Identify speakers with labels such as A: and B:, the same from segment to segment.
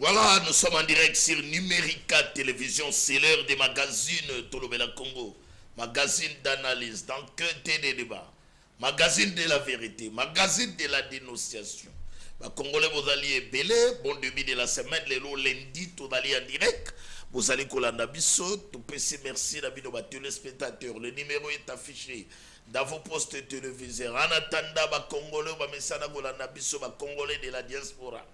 A: Voilà, nous sommes en direct sur Numérica Télévision, c'est l'heure des magazines Tolobela Congo. Magazine d'analyse, d'enquête et de débat. Magazine de la vérité, magazine de la dénonciation. Les Congolais, vous allez belé, bon début de la semaine, le lundi, tout allez en direct. Vous allez colanda biso, tout PC merci, la vidéo téléspectateurs. Le numéro est affiché dans vos postes téléviseurs. En attendant, les Congolais, les Congolais de la diaspora.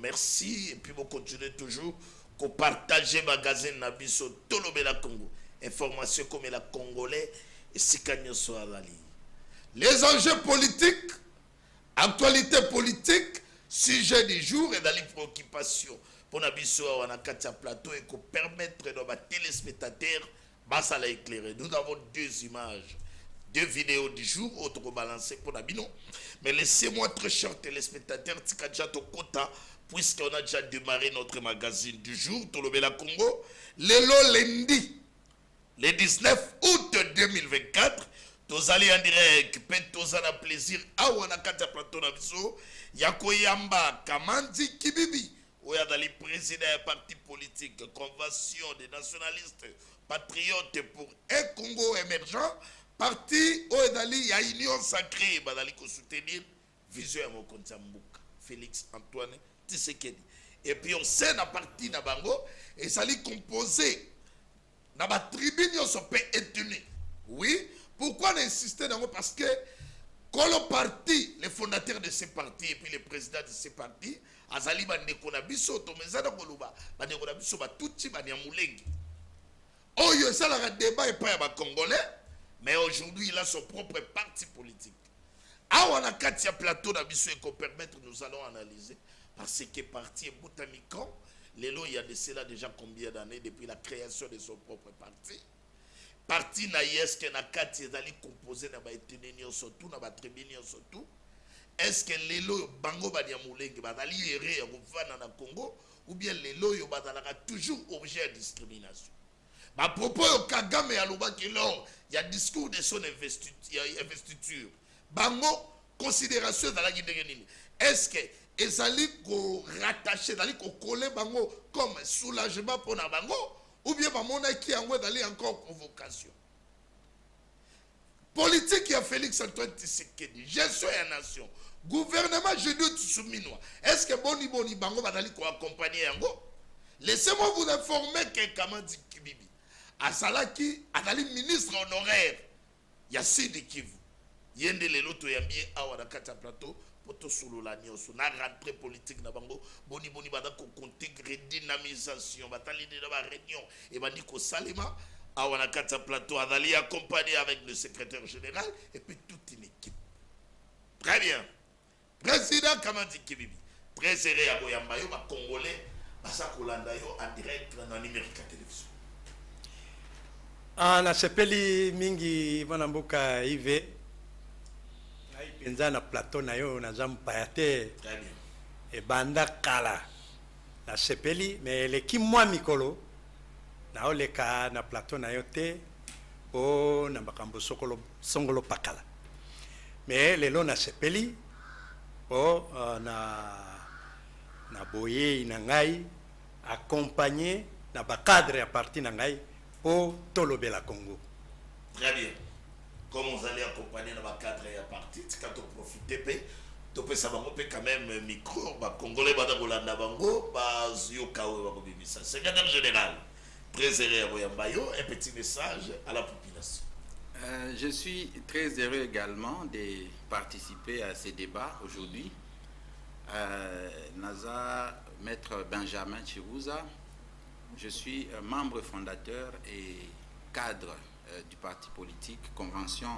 A: Merci. Et puis, vous continuez toujours à partager le magazine Nabiso Tolobela Congo. Information comme la Congolais et Sikanyo Soarali. Les enjeux politiques, actualité politique, sujet du jour et dans les préoccupations. Pour Nabiso, on a un plateau et pour permettre à nos téléspectateurs de éclairer. Nous avons deux images. Deux vidéos du jour, autres balancées pour Nabino. Mais laissez-moi, très chers téléspectateurs, puisqu'on a déjà démarré notre magazine du jour, Tolobela Congo, le lundi, le 19 août 2024, tous allez en direct, tous à plaisir, awana kata plateau nabiso, yakoyamba Kamandi Kibibi, où il y a dans les présidents d'un parti politique, convention des nationalistes, patriotes pour un Congo émergent, parti où il y a union sacrée, il faut soutenir vision à Mokonzambuka, Félix Antoine Tshisekedi. Et puis on sait la partie na bango et ça lui composé dans la tribune on se peut étonner. Oui, pourquoi on insiste dans parce que quand le parti, les fondateurs de ce parti et puis les présidents de ce parti, azali bandeko na biso to mezana koluba bandeko na biso batuti banyamulengi. Oyo ça la débat et pas ba congolais, mais aujourd'hui il a son propre parti politique. On a quatre plateaux d'abisso et qu'on permettre, nous allons analyser. Parce que parti est botaniquant. Lélo, il y a de cela déjà combien d'années depuis la création de son propre parti. Parti naïs que na quatre est composé na ba etenenio surtout na ba tribunio surtout. Est-ce que Lélo bango badiamoulengi badali erré à na Congo ou bien Lélo yo badalaka toujours objet de discrimination. À propos de Kagame et Alouba qui lors, il y a discours de son investiture. Bango, considération dans la Guinée. Est-ce que ezali ko rattaché, ezali ko coller bango comme soulagement pour na bango ou bien bamona qui yango dali encore provocation. Politique ya Félix Antoine Tshisekedi, gestion ya nation, gouvernement Judith Souminois. Est-ce que boni bango badali ko accompagner yango? Laissez-moi vous informer que Kamandi Kibibi Asalaki adali ministre honoraire ya Sud Kivu. Yende le loto yambie awa na kata plateau poto solo la nyoso na rentrée politique na bango boni bada ko contégrer dynamisation batali de la réunion et bandi ko salima awa na kata plateau adali accompagné avec le secrétaire général et puis toute une équipe. Très bien. Président Kamandi Kibibi, préseré à Boyamba yo ba congolais basa kolanda yo en direct dans Numérica Télévision.
B: Na sepeli mingi vanamboka ive penza na plateau na yo na zampayate e banda kala na sepeli mais leki mwa mikolo na oleka na plateau na yo te o na makambo songolo pakala mais lelo na sepeli o na boye na ngai accompagné na bakadre ya parti na ngai pour Tolobela Congo.
A: Très bien. Comme vous allez accompagner dans ma cadre et à partir, quand on profite, tu peux savoir quand même micro, Congolais, Badabolanda Bango, Yokawe, Babibisa. Secrétaire général, très heureux à Boyambayo, un petit message à la population.
C: Je suis très heureux également de participer à ces débats aujourd'hui. Naza, Maître Benjamin Chirouza, je suis membre fondateur et cadre du parti politique Convention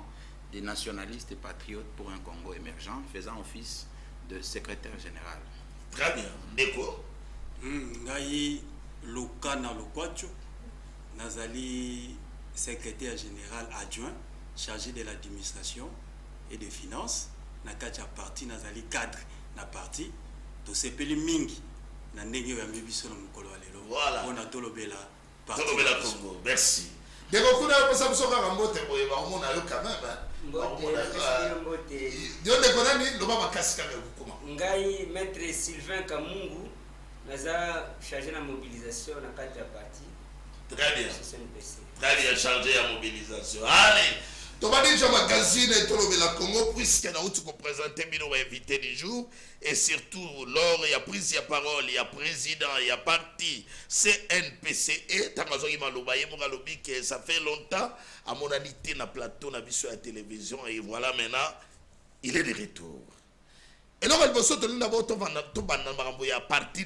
C: des nationalistes et patriotes pour un Congo émergent, faisant office de secrétaire général.
A: Très bien. Neko
D: Ngai Lokana Lokwacho, Nazali secrétaire général adjoint chargé de l'administration et des finances. Nakacha parti Nazali cadre na parti. To sepeli mingi na ndenge ya mibiso na mukolo alelo.
A: Voilà.
D: On a Tolobela
A: Congo. Merci. De beaucoup de personnes qui sont en mode quand même.
E: Ngai maître Sylvain Kamungu naza chargé la mobilisation na kati ya parti.
A: Très bien. Très bien, chargé la mobilisation. Allez, Tomadija Magazine et Tolobela Congo, puisque nous avons présenté nos invités du jour, et surtout, lors il y a prise de parole, il y a président, il y a parti CNPCE, Tangazogi Malobaye Mogalobi, que ça fait longtemps, à mon anité na plateau, na visu à la télévision, et voilà maintenant, il est de retour. Et donc, il faut que nous avons un parti,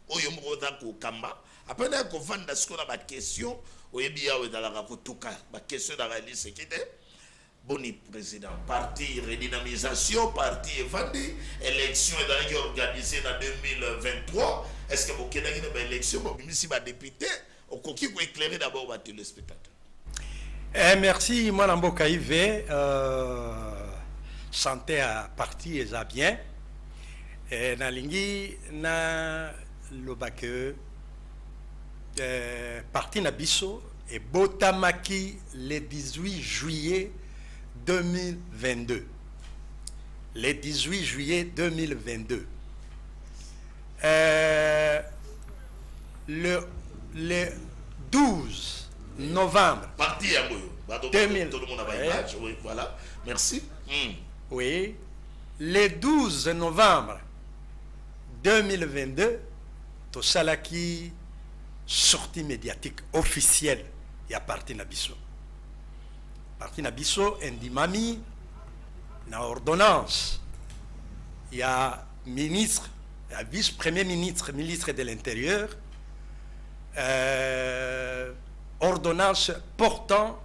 A: oyo moko ko kamba après na ko vanda siko na ba question oyebi yawe dans la kotuka ba question dans la liste qui était boni président parti redynamisation parti evandi élection est dans organisée en 2023 est-ce que vous connaissez une élection bon si ba député au koki ko éclairer d'abord ba téléspectateurs.
B: Merci moi Mboka Ive santé à parti et ça bien et na lingi na lobake parti Nabiso et Botamaki le 18 juillet 2022. Le 18 juillet 2022. Le 12 novembre.
A: Parti à 2000. Tout le monde a image. Oui, voilà. Merci.
B: Oui. Le 12 novembre 2022. Salaki sortie médiatique officielle il y a parti Nabiso. Parti Nabiso Ndimami na ordonnance. Il y a ministre, il y a vice-premier ministre, ministre de l'Intérieur, ordonnance portant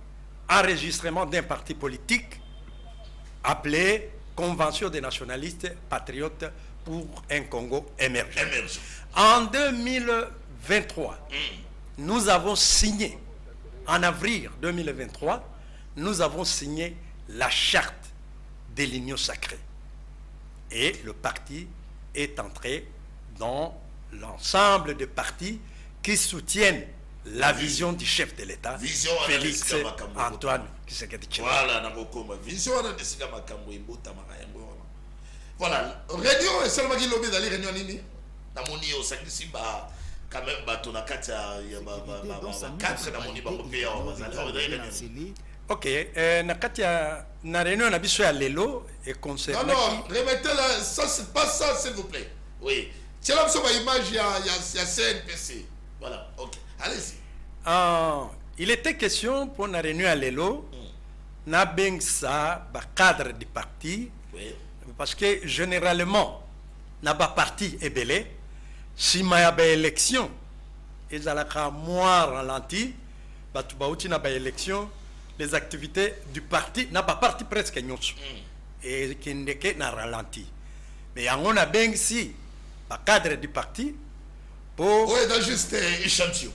B: enregistrement d'un parti politique appelé Convention des nationalistes patriotes pour un Congo émergent. En 2023, nous avons signé, en avril 2023, nous avons signé la charte de l'Union sacrée. Et le parti est entré dans l'ensemble des partis qui soutiennent la vision du chef de l'État, Félix Antoine Tshisekedi Tshilombo.
A: Voilà, réunion et seulement qui lobby d'aller réunion nini. Namoni au sac ici bah quand même bateau na katia ya ba quatre namoni ba kopé en
B: OK, na katia na réunion na biso ya lelo et concernant
A: non, remettez-la, ça c'est pas ça s'il vous plaît. Oui. C'est là sur ma image il y a CNPC. Voilà, OK. Allez-y.
B: Il était question pour la réunion à lelo na bengsa ba cadre du parti. Oui. Parce que généralement, n'a pas parti est belé. Si ma y élection, ils allaient moins ralenti. N'a pas élection, les activités du parti n'a pas parti presque nyonso. Et qui n'a ralenti. Mais on a bien ici, le cadre du parti pour.
A: Oui, dans juste échantillon.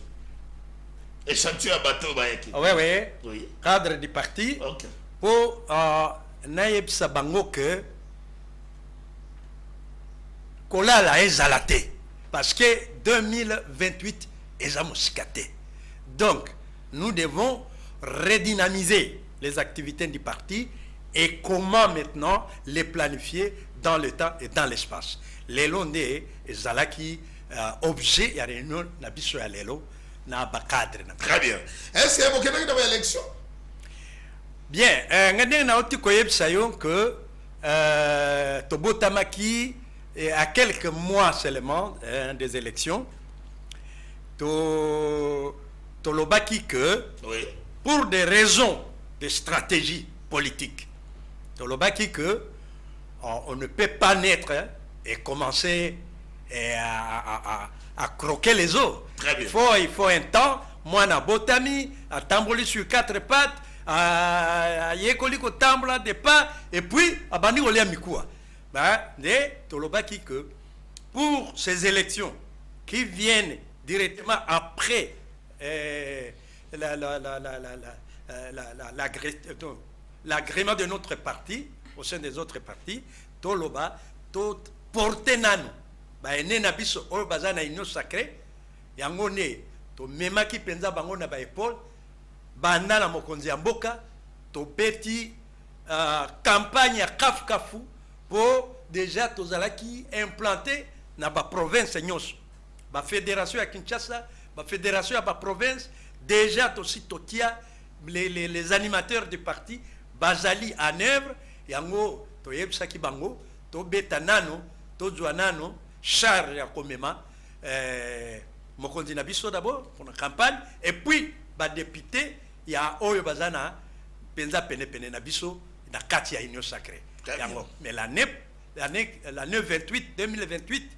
A: Échantillon à bateau bayaki.
B: Oui. Cadre du parti.
A: OK.
B: Pour naïb sabango que Kolala ezalate parce que 2028 est amouscaté. Donc, nous devons redynamiser les activités du parti et comment maintenant les planifier dans le temps et dans l'espace. Lelo nde ezalaki objet ya réunion na biso ya lelo na ba cadre na.
A: Très bien. Est-ce que vous avez une élection?
B: Bien, ngade na oti koyebisa yo que Tobotamaki et à quelques mois seulement des élections, Tolobaki que, oui, pour des raisons de stratégie politique, Tolobaki que on ne peut pas naître et commencer à croquer les os.
A: Très bien.
B: Il faut un temps, moi na botami, à tamboli sur quatre pattes, à yekoli ko tambla des pas, et puis à bandi olia mikua. Tolobaki que pour ces élections qui viennent directement après l'agrément de notre parti au sein des autres partis, Toloba, porter nano, na biso o bazana union sacrée, yangone to memaki penza bango na ba épaule, banda na mokonzi ya mboka, to beti campagne à Kafkafu pour déjà tozalaki implanté na ba province nyonso ba fédération à Kinshasa ba fédération à ba province déjà tosi totia les animateurs du parti bazali en œuvre yango toyebisaki bango tobeta nano tozwa nano char ya komema mokonzi na biso d'abord pour la campagne et puis ba député ya oyo bazana penza pene na biso na kati ya union sacrée yango mais l'année 28 2028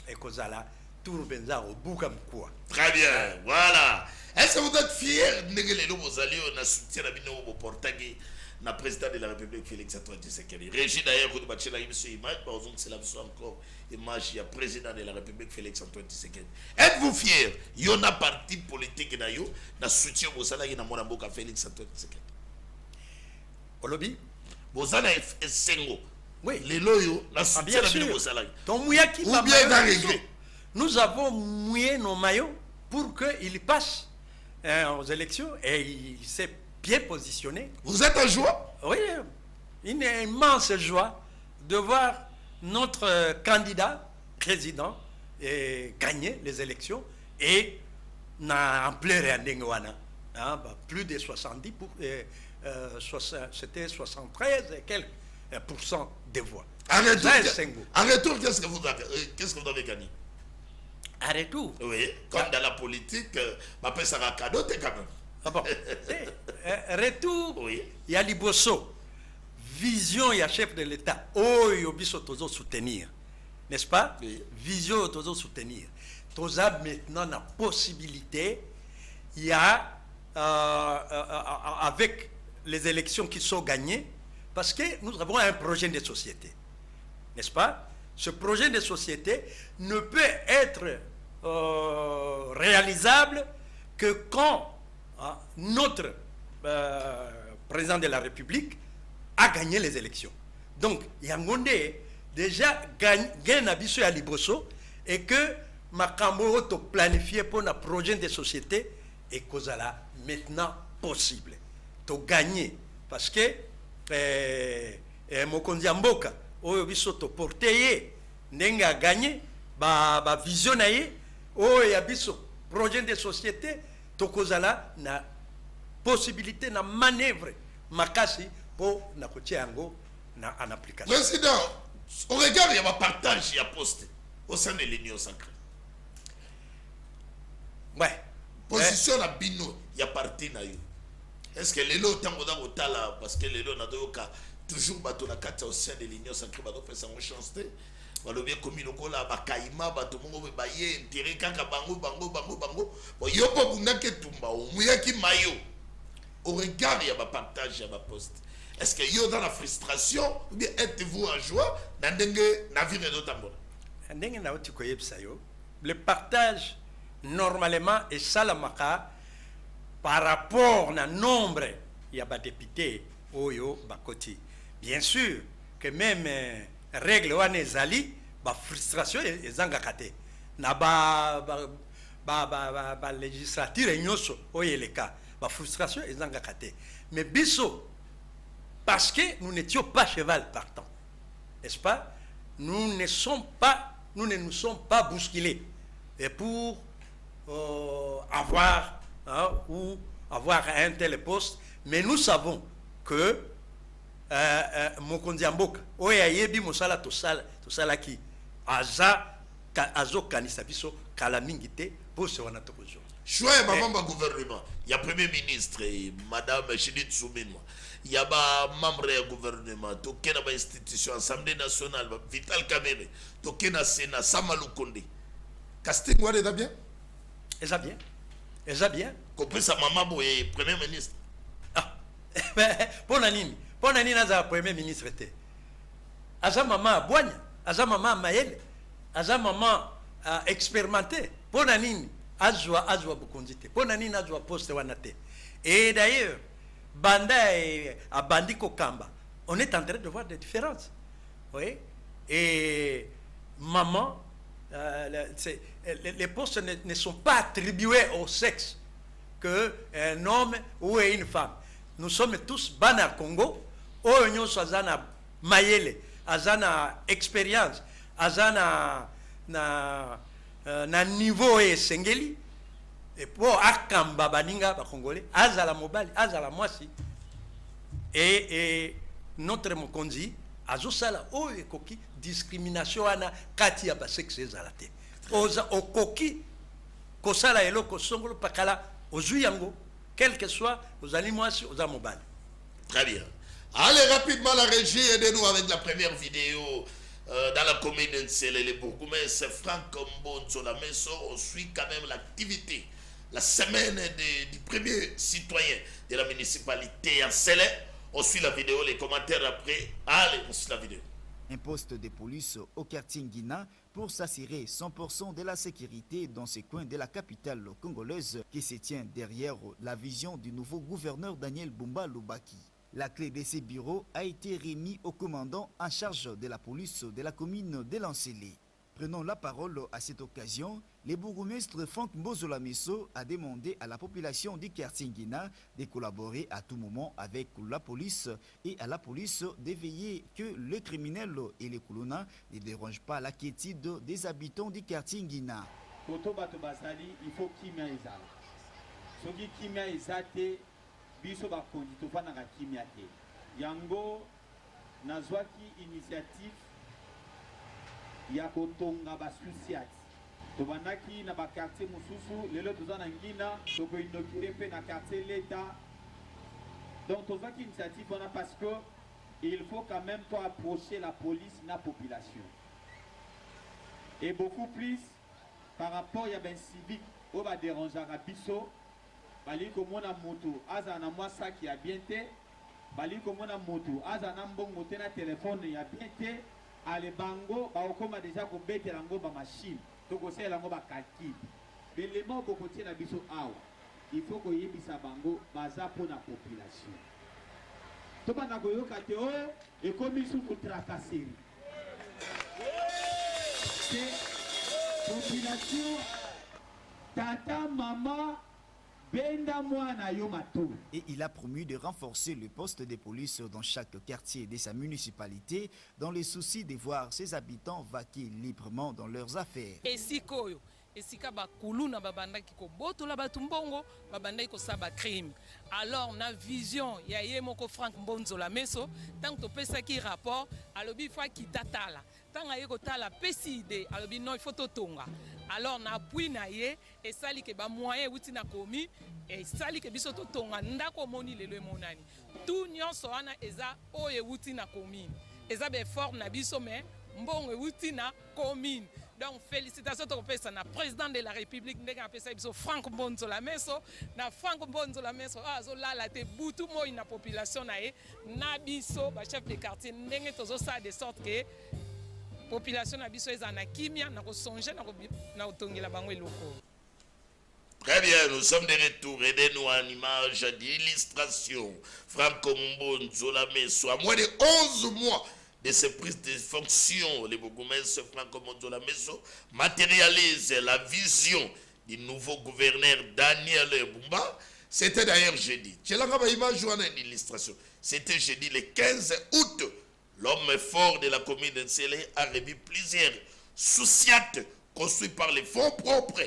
B: et kozala tour benza au buka mkua.
A: Très bien, voilà. Est-ce que vous êtes fiers de Négelelo Bozali on a soutien à Bino au Portugais na président de la République Félix Antoine Tshisekedi. Régis d'ailleurs vous debatez la image par exemple c'est la encore image du président de la République Félix Antoine Tshisekedi. Êtes-vous fiers? Il y en a parti politique na yo na soutien au Bozali na mona mboka Félix Antoine Tshisekedi.
B: Olobi
A: Bozali Sengo.
B: Oui.
A: Les loyaux la soutien
B: bien
A: à Bino
B: sûr.
A: Bozali.
B: Ton mouyaki
A: Ou bien dans regret.
B: nous avons mouillé nos maillots pour qu'il passe aux élections et il s'est bien positionné.
A: Vous êtes en joie?
B: Oui, une immense joie de voir notre candidat président gagner les élections et en plein plus de 70 c'était 73 et quelques pourcents des voix.
A: En retour, qu'est-ce que vous avez gagné?
B: À retour.
A: Oui, comme dans la politique, ma ça sera cadeau, t'es quand même.
B: Ah bon. Retour,
A: Oui.
B: il y a Liboso, vision, il y a chef de l'État. Oh, il y a Biso toujours soutenir. N'est-ce pas?
A: Oui.
B: Vision, toujours soutenir. Toza maintenant la possibilité, il y a, avec les élections qui sont gagnées, parce que nous avons un projet de société. N'est-ce pas? Ce projet de société ne peut être réalisable que quand notre président de la République a gagné les élections. Donc, Yangonde déjà gagné Nabiso à Liboso et que Makambo to planifié pour un projet de société et Kozala maintenant possible. To gagner parce que Mokonzi Mboka oyo biso to porter nenga gagné ba vision na ye oyo ya biso projet de société to kozala na possibilité na manœuvre makasi pour na kotia yango na en application.
A: Président, au regard il y a un partage à poste au sein de l'Union sacrée.
B: Ouais.
A: Position na bino il y a parti na yo. Est-ce que les lots tango da kotala parce que les lots na doka toujours bato na kati au sein de l'Union sacrée bato pesa mo chance te balobie komi lokola bakaima bato mongo be baye intérêt kaka bango bo yo po bunda ke tumba o muyaki mayo au regard il y a ba partage ya ba poste. Est-ce que yo dans la frustration ou bien êtes-vous en joie na ndenge na vire do tambola
B: ndenge na oti koyebisa yo le partage normalement est salamaka par rapport na nombre ya ba député oyo bakoti. Bien sûr que même règle wana ezali ba frustration ezanga kate na ba législature nyonso oyo eleka ba frustration ezanga kate mais biso parce que nous n'étions pas cheval partant, n'est-ce pas? Nous ne nous sommes pas bousculés et pour avoir ou avoir un tel poste, mais nous savons que Mokonzi Mboka oya yebi mosala tosala ki azo kanisa biso kala mingite pour se wana tokozo.
A: Choix ya mamamba gouvernement, il y a premier ministre madame Judith Suminwa. Il y a ba membre du gouvernement, toke na ba institution Assemblée nationale, Vital Kamerhe, toke na Sénat Samalu Konde. Casting wana est bien?
B: Eza bien.
A: Compris sa maman boye premier ministre.
B: Ah. Pona nini aza premier ministre te. Aza maman abonya, aza maman mayele, aza maman expérimenté. Pona nini azwa bukonzi te. Pona nini azwa poste wana te. Et d'ailleurs banda a bandiko kamba. On est en train de voir des différences. Oui. Et maman les postes ne sont pas attribués au sexe que un homme ou une femme. Nous sommes tous bana Congo oyo nyonso aza na mayele aza na expérience aza na niveau oyo esengeli po akamba baninga bakongole azala mobali azala mwasi et notre mokonzi azosala oyo ekoki discrimination wana kati ya basexe ezala te okoki kosala eloko songolo pakala ozwi yango quel que soit ozali mwasi oza mobali.
A: Très bien. Allez rapidement la régie, aidez-nous avec la première vidéo dans la commune de Nsele. Les bourgmestres Franck Mbonzo la Messo, on suit quand même l'activité. La semaine du premier citoyen de la municipalité Nsele. On suit la vidéo, les commentaires après. Allez, on suit la vidéo.
F: Un poste de police au quartier Nguina pour s'assurer 100% de la sécurité dans ce coin de la capitale congolaise qui se tient derrière la vision du nouveau gouverneur Daniel Bumba Lubaki. La clé de ces bureaux a été remise au commandant en charge de la police de la commune de Lansele. Prenant la parole à cette occasion, le bourgmestre Franck Mbozola Messo a demandé à la population du quartier Nguina de collaborer à tout moment avec la police et à la police de veiller que les criminels et les colonna ne dérangent pas la quiétude des habitants du quartier Nguina.
G: Il faut qu'il y ait soki kimia ezate biso bakondi tovanaka kimia te yango nazwaki initiative ya kotonga basusiati tobandaki na bakartier mosusu lelo toza na Ngina tokoinokile mpe na quartier l'État donc tozwaki initiative wana parce que il faut quand même pas approcher la police na population et beaucoup plus par rapport ya ben civique o ba dérangeaka biso bali komona moto aza na mwa saki ya bien te bali komona moto aza na mbongo te na téléphone ya bien te ale bango baokoma déjà kobetela yango ba machine tokosela yango ba calcul l'élément bokotie na biso awa il faut koyebisa bango baza po na population tobanda koyoka te oyo ekomi suku tracasserie population tata mama
F: et il a promu de renforcer le poste de police dans chaque quartier de sa municipalité dans le souci de voir ses habitants vaquer librement dans leurs affaires.
H: Esika bakuluna babandaki ko botola batumbongo babandaki ko saba crime alors na vision ya ye moko Franck Mbonzo la Messo tant to pesa ki rapport alobi fa ki tatala tant aye ko tala pesi idée alobi non il faut to tonga alors na appui na ye et sali ke ba moyen wuti na komi et sali ke biso to tonga ndako moni lelo emonani tout nyonso wana eza oye wuti na commune eza be fort na biso mais mbongo wuti na commune. Donc félicitations à na président de la République ndenge apesa biso Franck Mbonzo la Messo na Franck Mbonzo la Messo azo la te butu moi na population na e na biso ba chef de quartier ndenge tozo ça de sorte que population na biso eza na kimia na ko songer na otongela bango eloko.
A: Très bien, nous sommes de retour. Aidez-nous en image d'illustration. Franck Mbonzo la Messo à moins de 11 mois de ces prises de fonction, les bourgmestres Franck Mbonzo la Messo matérialisent la vision du nouveau gouverneur Daniel Bumba. C'était d'ailleurs jeudi. C'était jeudi le 15 août. L'homme fort de la commune de Nsele a revu plusieurs souciates construites par les fonds propres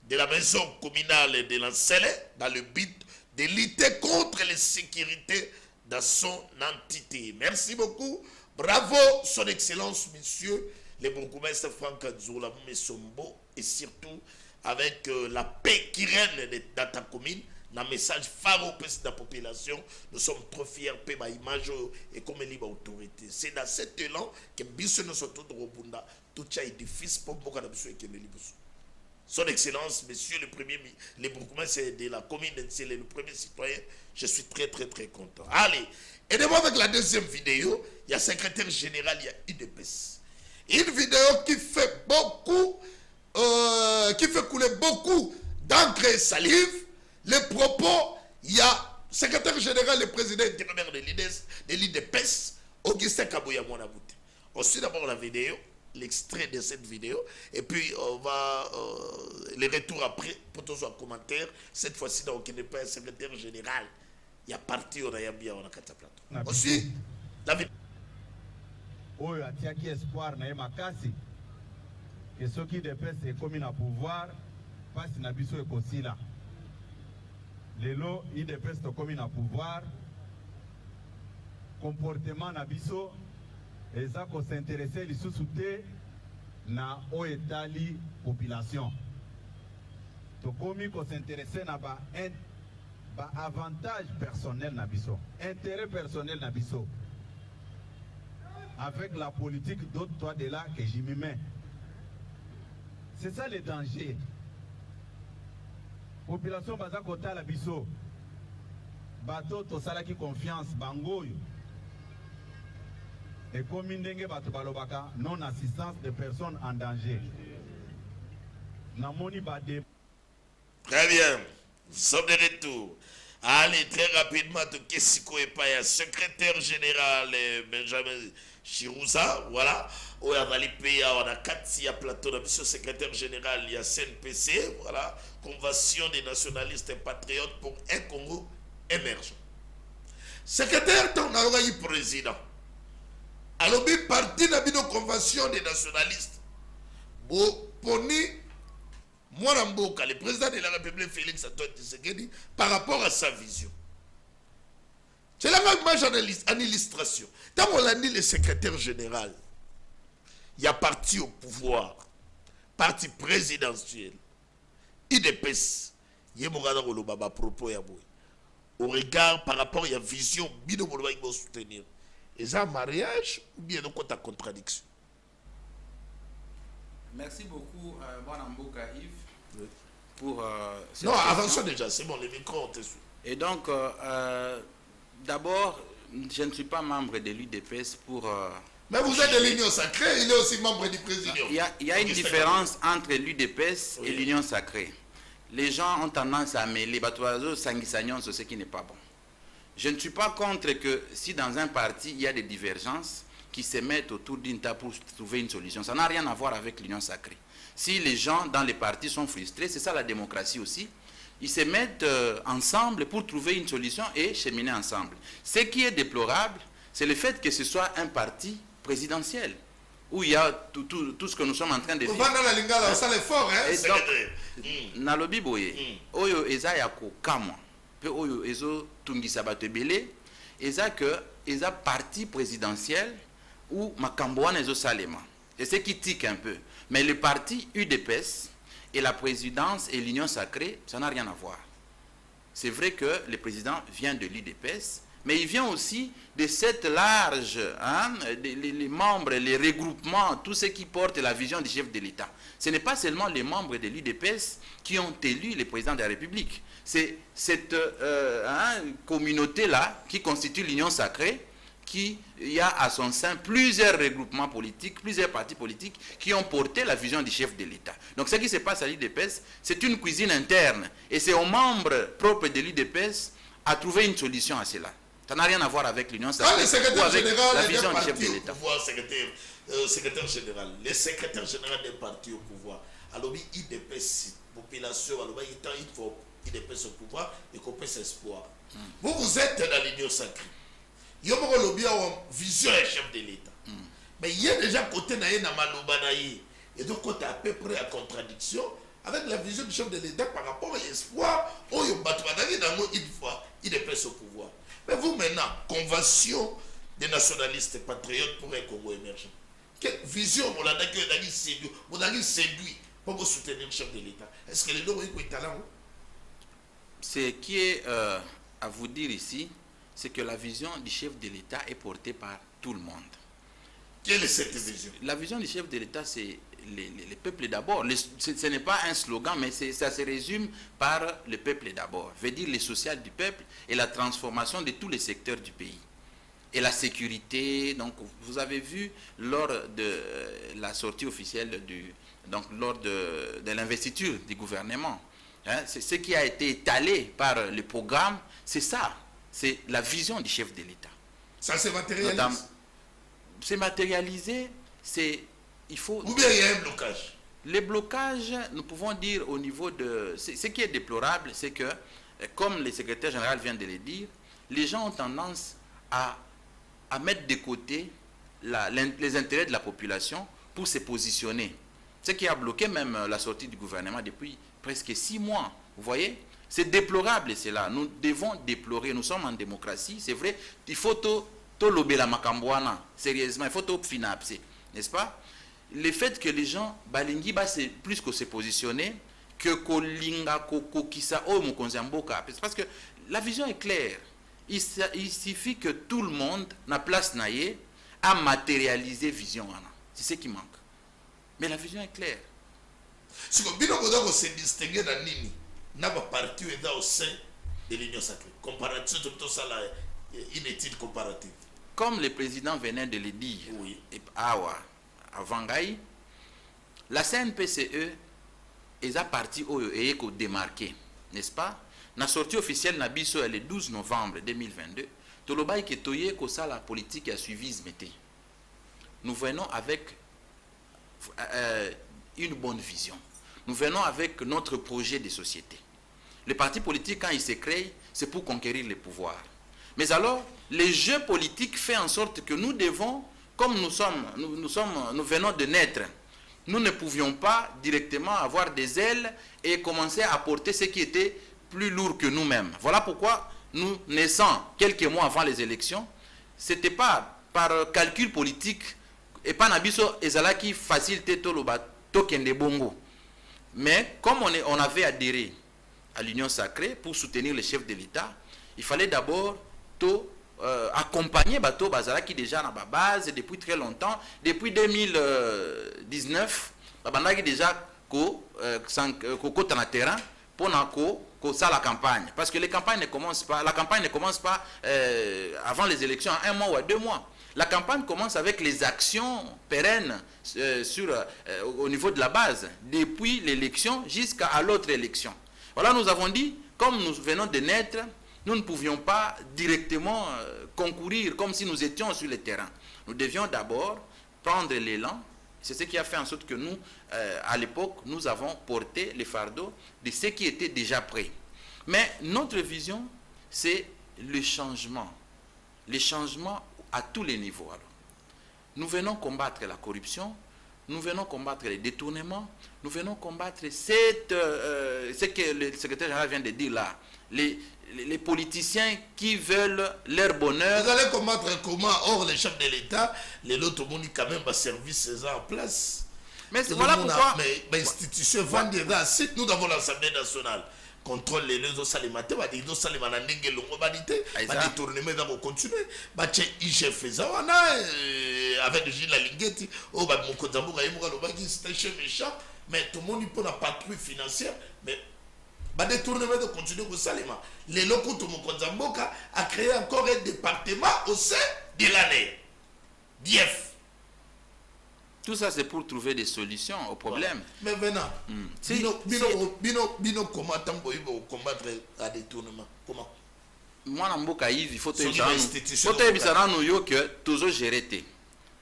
A: de la maison communale de Nsele dans le but de lutter contre l'insécurité dans son entité. Merci beaucoup. Bravo, son excellence, monsieur le bourgmestre Franck Nzola Messombo, et surtout avec la paix qui règne dans ta commune, dans le message phare au de la population. Nous sommes trop fiers de la image et comme libre autorité. C'est dans cet élan que Bissou nous sommes tous de Robunda, tout ça édifice pour beaucoup de personnes qui sont Son excellence, monsieur le premier, le bourgmestre de la commune de Nsele, le premier citoyen, je suis très content. Allez, aidez-moi avec la deuxième vidéo. Il y a secrétaire général, il y a UDPS. Une vidéo qui fait beaucoup, qui fait couler beaucoup d'encre et salive. Les propos, il y a secrétaire général, le président intérimaire de l'UDPS, Augustin Kabuya Monaboute. On suit d'abord la vidéo, l'extrait de cette vidéo, et puis on va les retours après pour tous les commentaires. Cette fois-ci, donc, il n'est pas un secrétaire général. il y a parti on a yambia on a kata plateau aussi la vie
G: oyo atiaki espoir na ye makasi ke soki UDPS ekomi na pouvoir pasi na biso ekosila lelo UDPS tokomi na pouvoir comportement na biso eza kosinteresse lisusu te na oyo etali population tokomi kosinteresse na ba avantage personnel na biso intérêt personnel na biso avec la politique d'autres toi de là que j'y m'y mets. C'est ça le danger. Population baza kota la biso. Bato to salaki confiance bangoyo. Et comme ndenge bato balobaka non assistance de personnes en danger. Namoni bade.
A: Très bien. Nous sommes de retour. Allez, très rapidement, Kesiko Epaya, secrétaire général Benjamin Chirouza, voilà. On a on a Katia Plateau, secrétaire général, il y a CNPC, voilà. Convention des nationalistes et patriotes pour un Congo émergent. Secrétaire, on a eu président. Alors, parti de la convention des nationalistes. Bon, poni. Mouaramboka, le président de la République Félix Antoine Tshisekedi, par rapport à sa vision. C'est la même image en illustration. Quand on a dit le secrétaire général, il y a parti au pouvoir, parti présidentiel, IDPS, il y a un propos au regard par rapport à la vision, il faut soutenir. Est-ce un mariage ou bien une contradiction?
C: Merci beaucoup, Mouaramboka Yves. Pour
A: non, avançons déjà, c'est bon, les micros ont été sous.
C: Et donc, d'abord, je ne suis pas membre de l'UDPS pour...
A: mais vous êtes de l'Union Sacrée, il est aussi membre du président.
C: Il y a une différence entre l'UDPS et l'Union Sacrée. Les gens ont tendance à mêler Batoazo, Sanguisagnon, ce qui n'est pas bon. Je ne suis pas contre que si dans un parti, il y a des divergences qui se mettent autour d'une table pour trouver une solution. Ça n'a rien à voir avec l'Union Sacrée. Si les gens dans les partis sont frustrés, c'est ça la démocratie aussi, ils se mettent ensemble pour trouver une solution et cheminer ensemble. Ce qui est déplorable, c'est le fait que ce soit un parti présidentiel, où il y a tout ce que nous sommes en train de vivre. Nalobi boye, oyo eza yako kamwa, pe oyo ezo tungisa bato ebele, eza que eza parti présidentiel ou makambo wana ezo salema. Et ce qui tique un peu. Mais le parti UDPS et la présidence et l'Union Sacrée, ça n'a rien à voir. C'est vrai que le président vient de l'UDPS, mais il vient aussi de cette large, hein, les membres, les regroupements, tous ceux qui portent la vision du chef de l'État. Ce n'est pas seulement les membres de l'UDPS qui ont élu le président de la République. C'est cette communauté-là qui constitue l'Union Sacrée, qui y a à son sein plusieurs regroupements politiques, plusieurs partis politiques qui ont porté la vision du chef de l'État. Donc ce qui se passe à l'UDPS, c'est une cuisine interne. Et c'est aux membres propres de l'UDPS à trouver une solution à cela. Ça n'a rien à voir avec l'Union Sacrée ou avec la vision du chef de l'État.
A: Secrétaire général, le secrétaire général des partis au pouvoir, alors l'UDPS, population, alors il faut l'UDPS au pouvoir et qu'on puisse espoir. Vous êtes dans l'Union Sacrée. Il y a une vision du chef de l'État. Mais il y a déjà côté na malobanaï et donc côté à peu près à contradiction avec la vision du chef de l'État par rapport à l'espoir où il y a une fois il est au pouvoir. Mais vous maintenant, convention des nationalistes et patriotes pour un Congo émergent. Quelle vision vous avez séduit pour vous soutenir le chef de l'État? Est-ce que les gens ont talent?
C: Ce qui est à vous dire ici, c'est que la vision du chef de l'État est portée par tout le monde.
A: Quelle est cette vision?
C: La vision du chef de l'État, c'est les peuples d'abord. Ce n'est pas un slogan, mais ça se résume par le peuple d'abord. Veut dire le social du peuple et la transformation de tous les secteurs du pays. Et la sécurité, donc vous avez vu lors de la sortie officielle, lors de l'investiture du gouvernement, hein, c'est ce qui a été étalé par le programme, c'est ça. C'est la vision du chef de l'État.
A: Ça se matérialise?
C: C'est matérialisé, il faut...
A: Ou bien il y a un blocage?
C: Les blocages, nous pouvons dire au niveau de... Ce qui est déplorable, c'est que, comme le secrétaire général vient de le dire, les gens ont tendance à mettre de côté les intérêts de la population pour se positionner. Ce qui a bloqué même la sortie du gouvernement depuis presque 6 mois. Vous voyez? C'est déplorable cela. Nous devons déplorer. Nous sommes en démocratie. C'est vrai. Il faut tout lobela makambouana. Sérieusement, il faut tout finapser. N'est-ce pas? Le fait que les gens, balingi, c'est plus que se positionner, que kolinga, kokisa, oh, mokonzamboka. Parce que la vision est claire. Il suffit que tout le monde, na place naïe, a matérialisé vision. C'est ce qui manque. Mais la vision est claire.
A: Si vous voulez se distinguer dans Nini, n'a pas parti au sein de l'Union sacrée. Comparatif, tout ça là, une étude comparative.
C: Comme le président venait de le dire,
A: oui.
C: Avant Gaï, la CNPCE est partie et est démarquée, n'est-ce pas? La sortie officielle Nabiso est le 12 novembre 2022. Tolobaï qui toye que ça la politique a suivi ce métier. Nous venons avec une bonne vision. Nous venons avec notre projet de société. Le parti politique, quand il se crée, c'est pour conquérir le pouvoir. Mais alors, les jeux politiques font en sorte que nous devons, comme nous venons de naître, nous ne pouvions pas directement avoir des ailes et commencer à porter ce qui était plus lourd que nous-mêmes. Voilà pourquoi nous naissons quelques mois avant les élections. Ce n'était pas par calcul politique et pas nabiso ezalaki facilité toloba tokende bongo. Mais comme on avait adhéré à l'Union sacrée pour soutenir le chef de l'État, il fallait d'abord accompagner Bato Bazalaki déjà dans la base depuis très longtemps. Depuis 2019, Babandaki déjà dans le terrain pour ça la campagne. Parce que la campagne ne commence pas avant les élections, à 1 mois ou à 2 mois. La campagne commence avec les actions pérennes au niveau de la base, depuis l'élection jusqu'à l'autre élection. Voilà, nous avons dit, comme nous venons de naître, nous ne pouvions pas directement concourir comme si nous étions sur le terrain. Nous devions d'abord prendre l'élan. C'est ce qui a fait en sorte que nous, à l'époque, nous avons porté les fardeaux de ce qui était déjà prêt. Mais notre vision, c'est le changement. Le changement à tous les niveaux. Alors, nous venons combattre la corruption, nous venons combattre les détournements, nous venons combattre ce que le secrétaire général vient de dire là. Les politiciens qui veulent leur bonheur.
A: Vous allez combattre comment? Or, les chefs de l'État, les autres monde quand même service en place.
C: Mais voilà pourquoi.
A: Mais institution vendent là. Si nous avons l'Assemblée nationale, contrôle les deux salimate, les deux salimane n'engagent longue vanité, les tournements vont continuer. Bache IGF zawana avec le Gilles Lingeti, oh bah mon konzambo gaïmoura le bagi c'est un chef méchant, mais tout le monde il peut la patrouille financière, mais des tournements de continuer au Salima. Les locaux de Mokonzamboka a créé encore un département au sein de l'année. DIEF.
C: Tout ça, c'est pour trouver des solutions aux problèmes.
A: Mais maintenant, Bino, comment combattre à des tournements? Comment?
C: Moi, dans Mboka, il faut que toujours gérer.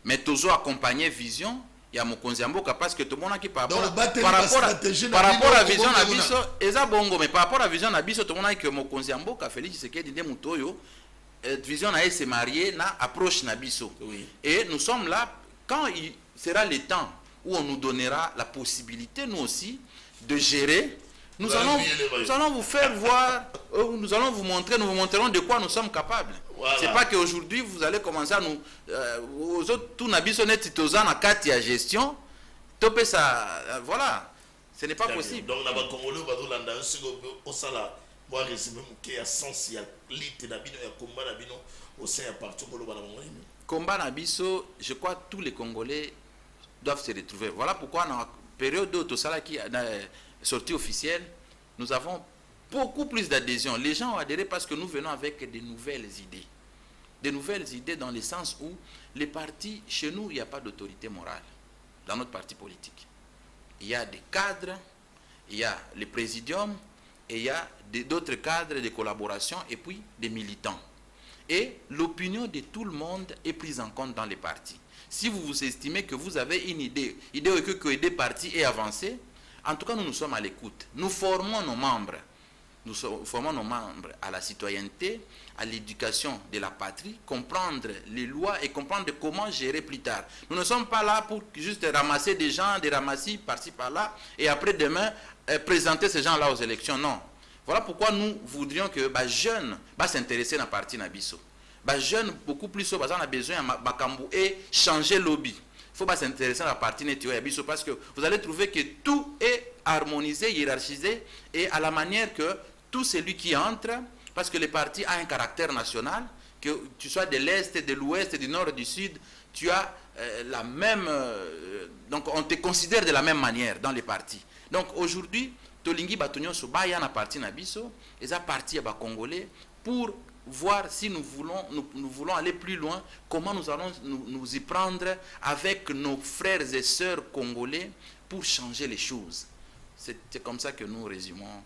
C: Mais toujours accompagner vision. Il y a mon Konzamboka parce que tout le monde qui par rapport à la vision Nabiso, eza bongo, mais par rapport à la vision Nabiso, tout le monde a que mon Konzamboka Félix Tshisekedi de Mutoyo, vision na se marier na approche Nabiso. Oui. Et nous sommes là quand il sera le temps où on nous donnera la possibilité nous aussi de gérer. Nous allons vous faire voir, nous allons vous montrer, nous vous montrerons de quoi nous sommes capables. Voilà. C'est pas qu'aujourd'hui vous allez commencer à nous aux autres tout nabiso net tozana kati ya gestion topé ça voilà, ce n'est pas possible.
A: Donc na ba congolais bazolanda siko osala moi résumé muke essentiel lit na bino ya combat na bino au sein ya parti ngolo bana ngoni.
C: Combat na biso, je crois tous les Congolais doivent se retrouver. Voilà pourquoi dans la période de tosala qui a sortie officielle, nous avons beaucoup plus d'adhésion. Les gens ont adhéré parce que nous venons avec de nouvelles idées. Des nouvelles idées dans le sens où les partis, chez nous, il n'y a pas d'autorité morale dans notre parti politique. Il y a des cadres, il y a le présidium, et il y a d'autres cadres de collaboration et puis des militants. Et l'opinion de tout le monde est prise en compte dans les partis. Si vous vous estimez que vous avez une idée que des partis aient avancé, en tout cas, nous sommes à l'écoute. Nous formons nos membres. nous formons nos membres à la citoyenneté, à l'éducation de la patrie, comprendre les lois et comprendre comment gérer plus tard. Nous ne sommes pas là pour juste ramasser des gens, des ramassis par-ci, par-là, et après demain, présenter ces gens-là aux élections. Non. Voilà pourquoi nous voudrions que les jeunes s'intéressent à la partie Nabiso. Les jeunes, beaucoup plus, parce qu'on a besoin de et changer le lobby. Il faut s'intéresser à la partie Nabiso parce que vous allez trouver que tout est harmonisé, hiérarchisé, et à la manière que tout celui qui entre, parce que le parti a un caractère national, que tu sois de l'Est, de l'Ouest, du Nord, du Sud, tu as la même... donc on te considère de la même manière dans les partis. Donc aujourd'hui, Tolingi Batonyo Sobaya na parti Nabiso, et ça parti à Congolais, pour voir si nous voulons aller plus loin, comment nous allons nous y prendre avec nos frères et sœurs congolais pour changer les choses. C'est comme ça que nous résumons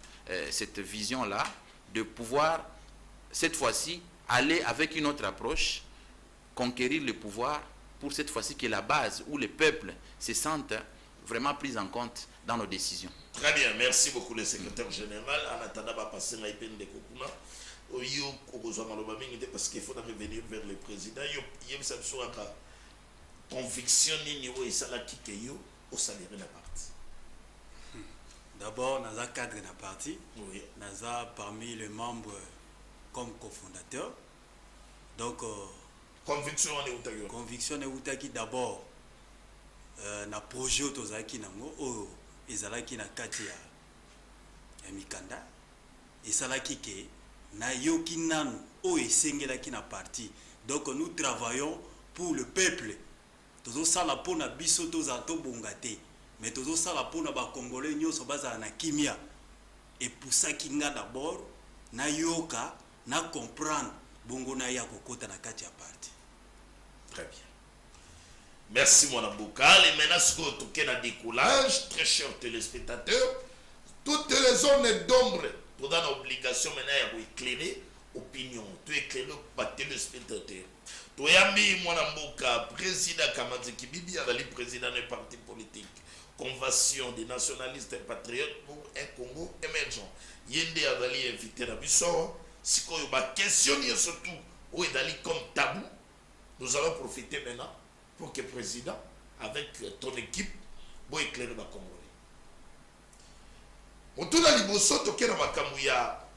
C: cette vision-là, de pouvoir, cette fois-ci, aller avec une autre approche, conquérir le pouvoir, pour cette fois-ci que la base, où les peuples se sentent vraiment pris en compte dans nos décisions.
A: Très bien, merci beaucoup le secrétaire général. En attendant, on va passer à l'IPN de Kokuna. Parce qu'il faut revenir vers le président. Il y a une conviction au salaire de la partie.
D: D'abord, dans le cadre de la partie, oui. Naza parmi les membres comme cofondateur. Donc,
A: conviction est
D: Outaki d'abord. Na projet Otozaki Nango, Ezalaki na kati ya Mikanda. Ezalaki ke na yoki nanu o esengelaki na parti. Donc nous travaillons pour le peuple. Tozo sala pona biso tozato bongate. Mais tozo sala pona ba congolais nyoso baza na kimia. Et pour ça kinga d'abord na yoka na comprendre bongo na ya kokota na kati ya parti.
A: Très bien. Merci mon avocat. Les menaces que na décollage, très chers téléspectateurs, toutes les zones d'ombre, tu as l'obligation maintenant d'éclairer opinion, tu éclairer par téléspectateurs. Tu as mis mon avocat, président Kamadzi Kibibi, le président d'un parti politique, convention des nationalistes et patriotes pour un Congo émergent. Yende Adali invité à Bissau, si on va questionner surtout où est Dali comme tabou, nous allons profiter maintenant pour que le président, avec ton équipe, pour éclairer le Congolais. Autour Liboso, toke na makambu ya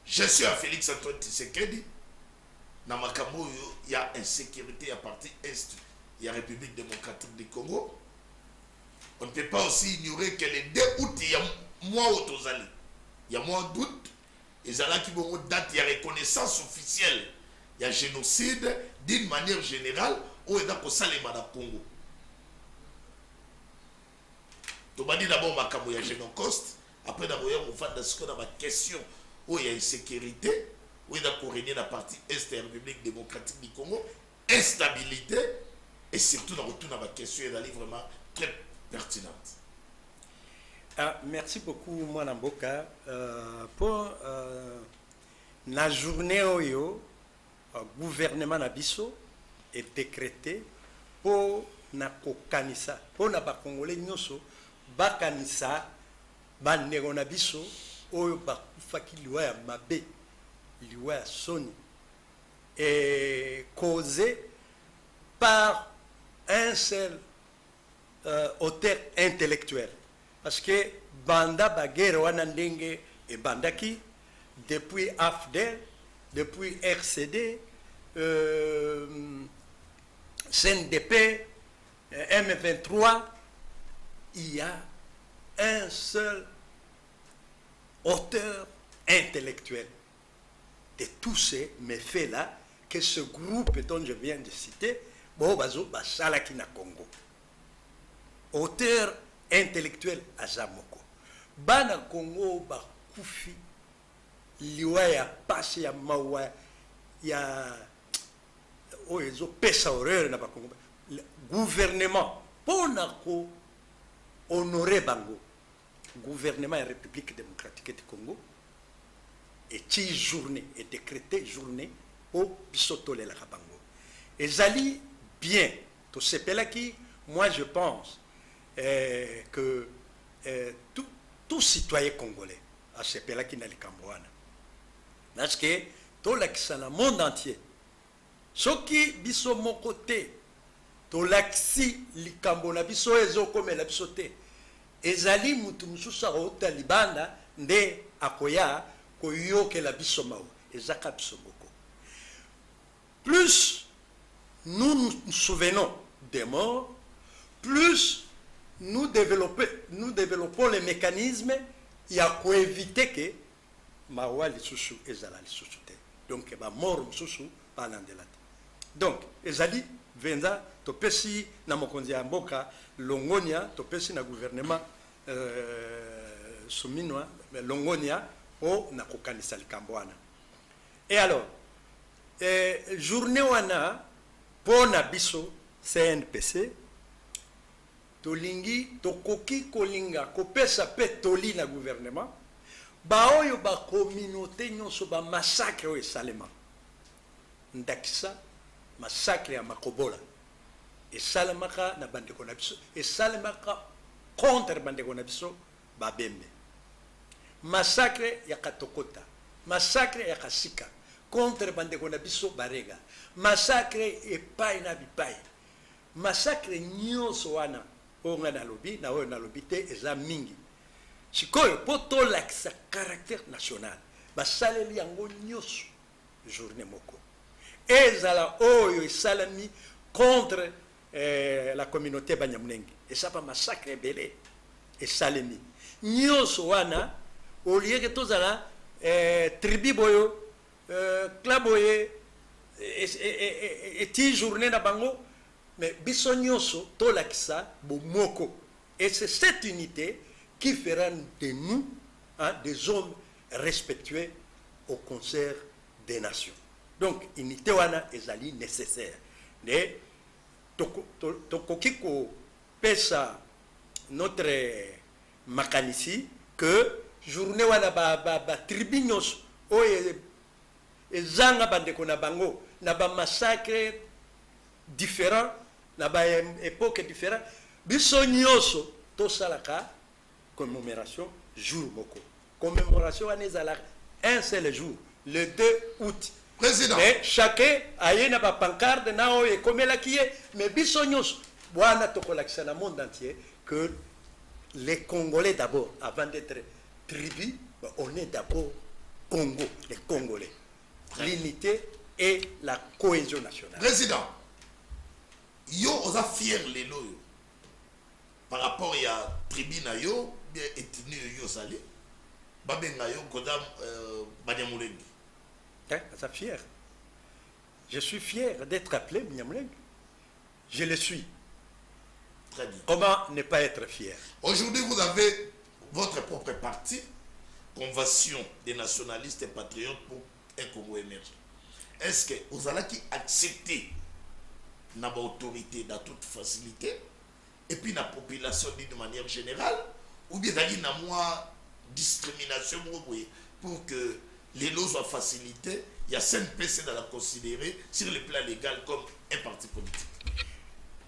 A: gestion à Félix Antoine Tshisekedi, na makambu ya insécurité à partie est, il y a République démocratique du Congo. On ne peut pas aussi ignorer que les 2 août, il y a mois au Tozali. Il y a mois d'août, et là qui vont date, il y a reconnaissance officielle. Il y a génocide d'une manière générale au Salema na Congo. Tu m'as dit d'abord ma ya génocide, après d'abord on va dans ce qu'on a ma question où il y a une sécurité, où il y a régner la partie est de la République démocratique du Congo, instabilité, et surtout dans retour à ma question, elle est vraiment très pertinente.
B: Merci beaucoup, Mwana Mboka. Pour la journée où le gouvernement Nabiso est décrété pour na kokanisa, pour na Congolais nyoso, bakanisa, bandeko Nabiso, oyo bakufaki liwa ya mabe, liwa ya soni, et causé par un seul auteur intellectuel. Parce que banda bagere wana ndenge et bandaki depuis AFDEL, depuis RCD, CNDP, M23, il y a un seul auteur intellectuel de tous ces méfaits-là que ce groupe dont je viens de citer, Bobazo Basalaki na Congo. Auteur intellectuel Azamoko. Bana Congo Bakufi, liwa ya pasi ya mawa ya oyezo pesa horreur na Congo. Gouvernement pona ko honorer bango. Gouvernement de la République démocratique du Congo est journée, est décrété journée au Bisotole la Bango. Et Zali bien, tout ce qui, moi je pense que tout citoyen congolais, asepelaki na likambo wana parce que tolakisa na monde entier soki biso moko te tolakisi likambo na biso ezokomela biso te ezali mutu mosusu akouta libanda nde akoya koyokela biso mawa ezaka biso moko. Plus nous nous souvenons des morts, plus nous développons les mécanismes pour éviter que mawa lisusu ezala lisusu te. Donc ba mort lisusu banandela te. Donc ezali venza topesi na mokonzi ya mboka longonia topesi na gouvernement suminwa longonia o na kokanisa likambo wana. Et alors journée wana pona biso CNPC tolingi tokoki kolinga kopesa pe toli na gouvernement baoyo ba communauté nyonso ba massacre o esalema ndakisa massacre ya Makobola esalemaka na bandeko na biso esalemaka contre bandeko na biso babembe massacre ya Katokota massacre ya Kasika contre bandeko na biso barega massacre epai na bipai massacre nyonso wana onga na lobi na oyo na lobi te eza mingi sikoyo po tolakisa caractère national basaleli yango nyonso journée moko ezala oyo esalami contre la communauté banyamulenge esapa massacre ebele esalemi nyonso wana olieke tozala tribu boyo klaboye eti journée na bango mais biso nyonso tolakisa bomoko et c'est cette unité qui fera de nous des hommes respectueux au concert des nations. Donc unité wana ezali nécessaire mais tokoki ko pesa notre makanisi que journée wana ba tribu nyonso oyo ezanga bandeko na bango na ba massacre différents na ba époque différents biso nyonso tosalaka commémoration jour moko commémoration wana ezala un seul jour le 2 août.
A: Président.
B: Mais chacun a na ba pancarte na oyo ekomelaki ye mais biso nyonso bwana tokolakisa na monde entier que les Congolais d'abord avant d'être tribu on est d'abord Congo, les Congolais. L'unité et la cohésion nationale.
A: Président, yo osa fier les loyo par rapport à tribu na yo bien ethnie yo sali babenga yo kodam Banyamulenge.
B: Ça fier. Je suis fier d'être appelé Banyamulenge. Je le suis.
A: Très bien.
B: Comment ne pas être fier?
A: Aujourd'hui, vous avez votre propre parti, Convention des nationalistes et patriotes pour un Congo émergent. Est-ce que vous allez accepter notre autorité dans toute facilité et puis la population dit de manière générale ou bien d'aller dans moi discrimination pour que les lois soient facilitées? Il y a 5 PC dans la considérer sur le plan légal comme un parti politique.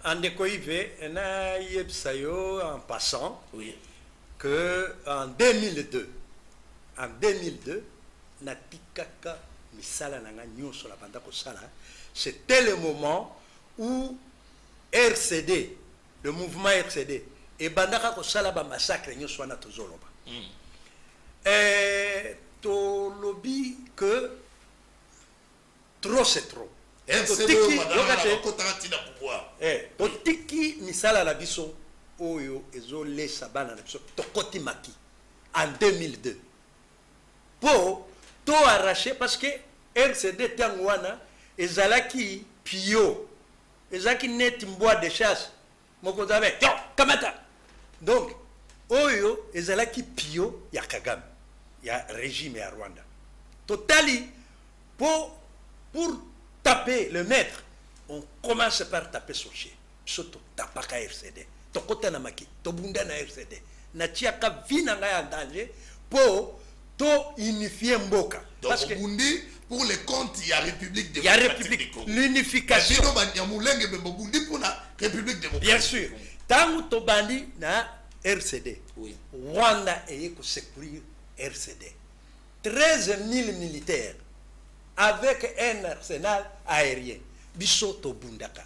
B: En décoïvé, en passant,
A: oui,
B: que en 2002, Natikaka Misala Nanga Nyonso la banda kosala, c'était le moment où RCD, le mouvement RCD, et bandaka kosala ba massacre Nyonso na tozoloba. Et to lobby que trop c'est trop. Totiki misala la biso oyo ezole sabana la biso tokoti maki en 2002 pour to arracher parce que RCD tangwana ezalaki pio ezalaki net mboa de chasse moko zabe yo kamata donc oyo ezalaki pio ya Kagame ya régime ya Rwanda totali pour taper le maître, on commence par taper son chien. Surtout tapaka RCD. Tokota na maki, tobunda na RCD. Na tiaka vina nga en danger pour to unifier mboka.
A: Donc parce que Bundi pour les comptes il y a République démocratique.
B: Il y a République, l'unification. Bien sûr. Tant que tobandi na RCD.
A: Oui.
B: Rwanda est pour secourir RCD. 13 000 militaires avec un arsenal aérien. Bissoto Bundaka.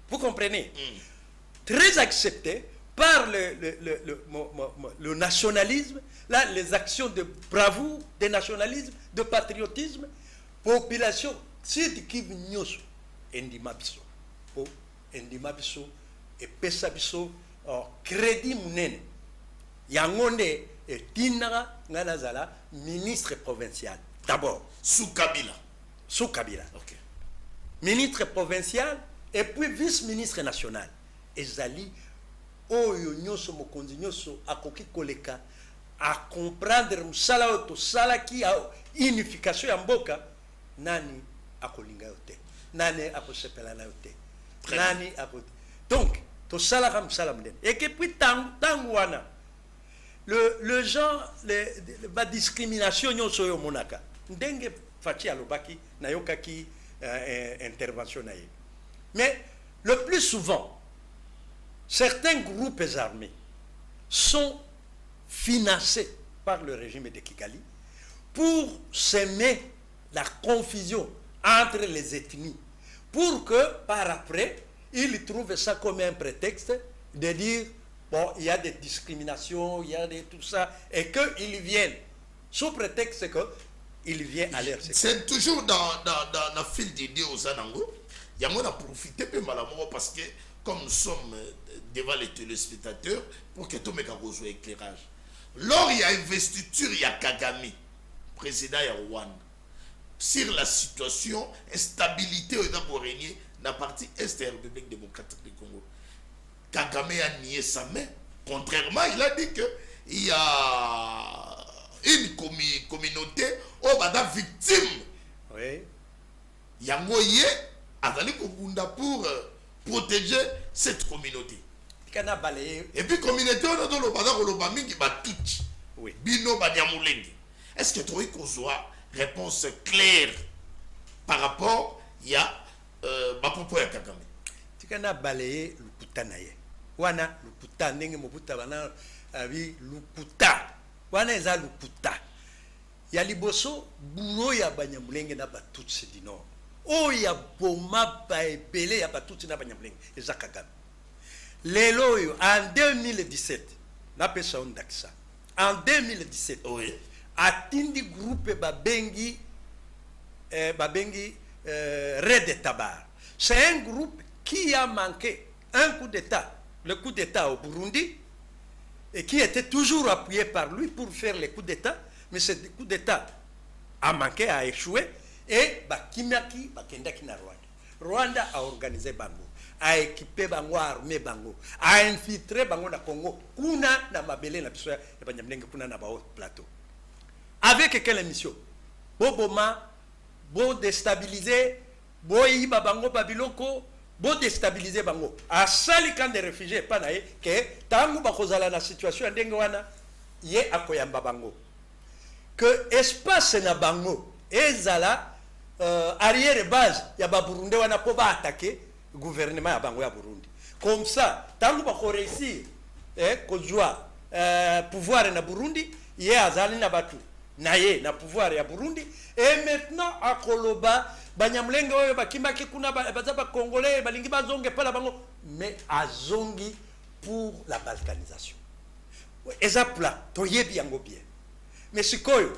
B: Vous comprenez? Très accepté par le nationalisme, là, les actions de bravoure, de nationalisme, de patriotisme, population, c'est qui vient Endima Bisso. Po Endima Bisso et Pesa Bisso, crédit munene. Yangonde et Tinara Nganazala, ministre provincial. D'abord.
A: Sous Kabila.
B: Sous Kabila.
A: Ok.
B: Ministre provincial et puis vice-ministre national. Ezali, oyo nyoso mokonzi nyoso akoki koleka a comprendre musala oto sala ki a unification ya mboka nani akolinga yote. Nani akosepela na yote. Nani akot. Donc, to sala kam sala mden. Et que puis tangwana le genre la discrimination nyoso yo monaka. Ndenge fachi alobaki na yokaki intervention naïe. Mais le plus souvent, certains groupes armés sont financés par le régime de Kigali pour semer la confusion entre les ethnies, pour que par après, ils trouvent ça comme un prétexte de dire, bon, il y a des discriminations, il y a des tout ça, et qu'ils viennent, sous prétexte qu'ils viennent à leur sécurité.
A: C'est toujours dans le fil d'idée aux Anango. Il y a moins à profiter parce que comme nous sommes devant les téléspectateurs, pour que tout le monde ait éclairage. Lors il y a investiture, il y a Kagame, président de Rwanda, sur la situation, instabilité au régner dans la partie est de la République démocratique du Congo. Kagame a nié sa main. Contrairement, il a dit qu'il y a une communauté où bada victime.
B: Oui.
A: Yangoye azali kobunda pour protéger cette communauté. Et puis communauté on a dans le bada koloba mingi batuti.
B: Oui.
A: Bino banyamulenge. Est-ce que tu as une réponse claire par rapport à Bapopo ya Kagame?
B: Tikana balaye lukuta na ye. Wana lukuta ndenge mobuta bana abi lukuta. Wana eza lukuta. Ya liboso bulo ya banyamulenge na batutsi du nord. Oya boma ba ebele ya batutsi na banyamulenge eza Kagame. Lelo yo en 2017 na pesa ondakisa. En 2017
A: oui.
B: Atindi groupe babengi Red Tabar. C'est un groupe qui a manqué un coup d'État, le coup d'État au Burundi, et qui était toujours appuyé par lui pour faire les coups d'État, mais ce coup d'État a manqué, a échoué, et Bakimaki, Bakendaki na Rwanda. Rwanda a organisé Bango, a équipé Bango, a armé Bango, a infiltré Bango na Congo, kuna na mabele na biso ya banyamlenge kuna na bao plateau. Avec quelle mission? Boboma, bo déstabiliser, bo yiba Bango babiloko, bo déstabiliser Bango. A sali camp de réfugiés pas nae que tangu bakozala na situation ndenge wana ye akoyamba Bango. Que espace na Bango ezala arrière base ya ba Burundi wana po ba attaquer gouvernement ya Bango ya Burundi. Comme ça, tangu bako réussir kozwa pouvoir na Burundi, ye azali na batu naye na pouvoir ya Burundi, et maintenant à Koloba banyamlenge oyo bakimaki kuna bazaba congolais balingi bazonge pala bango, mais azongi pour la balkanisation. Eza pla toyebi yango bien. Mais sikoyo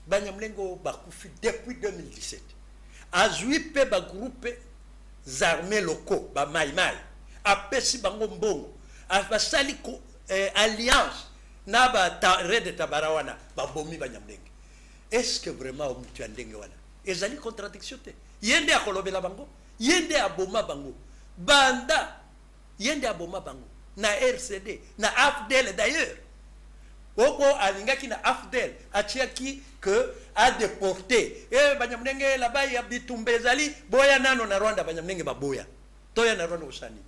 B: banyamlenge bakufi depuis 2017. Azui pe ba groupe armés locaux ba maimai apesi bango mbongo abasali alliance na ba Red Tabarawana ba bomi banyamlenge. Est-ce que vraiment mutu andenge wana ezali contradiction te? Yende akolobela bango, yende aboma bango, banda yende aboma bango na RCD na AFDEL d'ailleurs. Oko alingaki na AFDEL atiaki que a déporté banyamlenge là-bas ya bitumbe ezali boya nano na Rwanda banyamlenge baboya toya na Rwanda usani.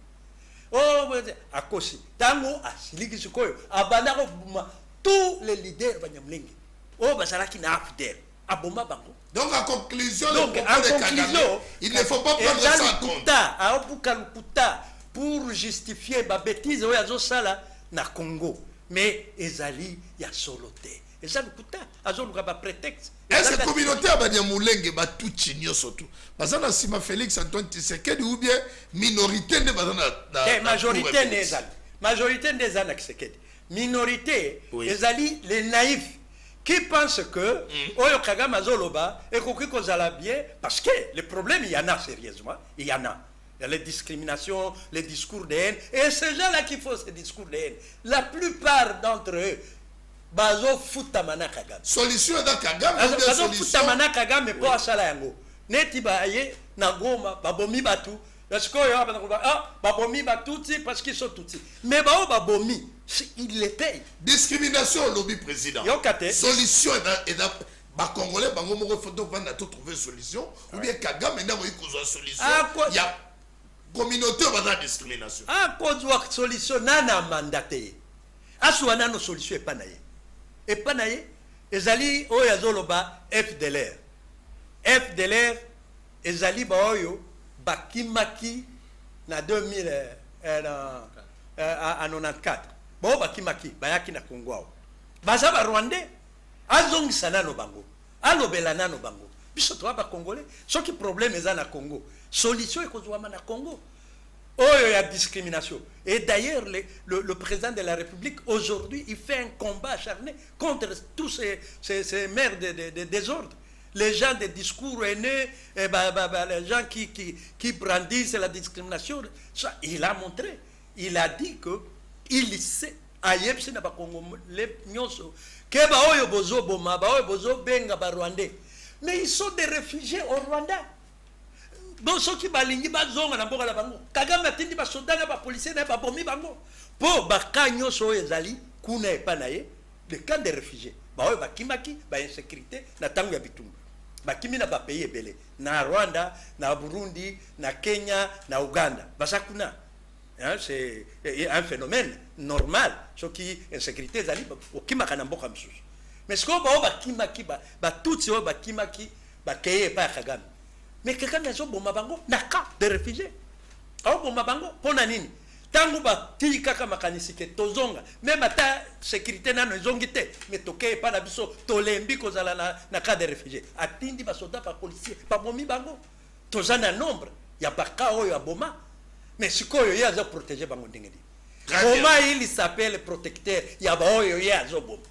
B: Oh akosi tango asiliki sikoyo abanda ko tous les leaders banyamlenge oh basalaki na AFDEL aboma bango.
A: Donc en conclusion, il ne faut pas prendre ça en compte.
B: Aobuka pour justifier ba bêtise oyo azosala na Congo, mais ezali ya solote Et ça, le couta, azoluka ba prétexte.
A: Est-ce que la communauté a Banyamulenge ba tout chigno surtout? Parce que Sima Félix Antoine Tshisekedi ou bien minorité ne
B: la majorité des ans. Majorité des ans Tshisekedi. Minorité, les naïfs qui pensent que Oyo Kagame Azoloba et Kokiko Zala bien, parce que les problèmes, il y en a sérieusement, il y en a. Il y a les discriminations, les discours de haine. Et ces gens-là qui font ces discours de haine, la plupart d'entre eux, Bazo Futamana Kagame.
A: Solution dans Kagame.
B: Bazo Futamana Kagame pour Asala Yango. Neti Baye, Nagoma, Babomi Batu. Parce que Babomi Batu, parce qu'ils sont tous. Mais Babomi, il les paye. Discrimination au lobby président.
A: Solution est dans. Les Congolais, il faut trouver une solution. Ou bien Kagame, il y a une solution. Il y a communauté qui a une discrimination.
B: Ah, quand on a une solution, nana mandaté. Asouana no solution est pas naïe. Et pas naïe, ezali oyazoloba FDLR. FDLR ezali ba oyo bakimaki na 2000 à 94. Ba bakimaki bayaki na Congo. Baza ba Rwandais. Azongisa nano bango. Alobela nano bango. Biso to ba Congolais. Ce qui problème est na Congo. Solution est kozwa na Congo. Oh, il y a discrimination. Et d'ailleurs, le président de la République, aujourd'hui, il fait un combat acharné contre tous ces maires de désordre. Les gens des discours haineux, les gens qui brandissent la discrimination. Ça, il a montré. Il a dit que il sait, mais ils sont des réfugiés au Rwanda. Donc ceux qui balingi bazonga na mboka la bango Kagame atindi ba soldats na ba policiers na ba bomi bango po bakanyo so ezali kuna epanaye le camp des réfugiés ba oyo bakimaki ba insécurité na tango ya bitumba bakimi na ba pays ebele na Rwanda na Burundi na Kenya na Uganda basakuna c'est un phénomène normal ceux qui insécurité ezali okimaka na mboka msusu mais ce ko ba bakimaki ba tutsi o bakimaki ba keye pa Kagame. Mais quelqu'un n'a pas bango na cas de réfugiés. Au bon bango pour nini. Tangu ba tika kama kanisike tozonga même ata sécurité na nzongite mais toke pas na biso tolembi kozala na cas de réfugiés. Atindi ba soldats pa policiers pa bomi bango. Tozana nombre ya baka oyo ya boma. Mais sikoyo ya za protéger bango ndengedi. Boma il s'appelle protecteur ya ba oyo ya zo boma.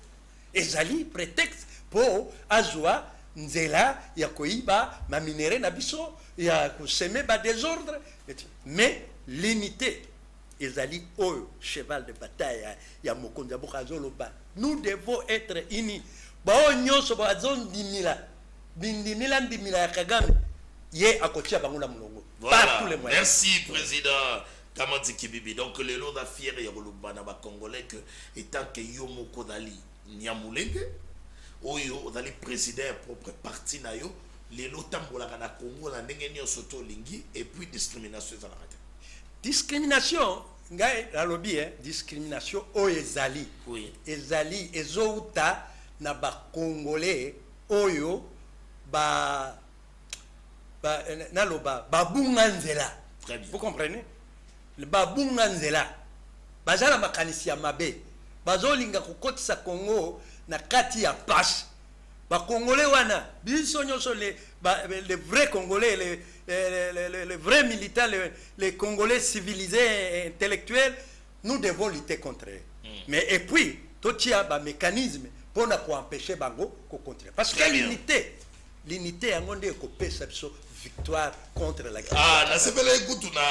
B: Ezali prétexte pour azwa nzela ya koiba ma minéré na biso ya semer ba désordre mais l'unité ezali oyo cheval de bataille ya mokonzi ya bokazoloba nous devons être unis ba nyonso ba zondimila ndimila ya Kagame ye akotia bango na mulongo par tous les moyens.
A: Merci président Kamati Kibibi. Donc le lot d'affaires ya koloba na ba congolais que étant que yo moko dali Nyamulenge oyo ozali président propre parti na yo lelo tambolaka na Congo na ndenge nyonso to lingi et puis discrimination ezalaka te.
B: Discrimination ngai la lobby discrimination oyo ezali ezali ezouta na ba congolais oyo ba naloba babunga nzela. Vous comprenez? Le babunga nzela bazala makanisi ya mabe bazolinga kokotisa Congo na kati ya passe ba congolais wana biso nyonso les vrais congolais les vrais militants les congolais civilisés intellectuels nous devons lutter contre eux. Mais et puis totia ba mécanisme pour na ko empêcher bango ko continuer parce que l'unité yango nde ko pesa biso victoire contre la guerre.
A: Ah na sepela ekutu na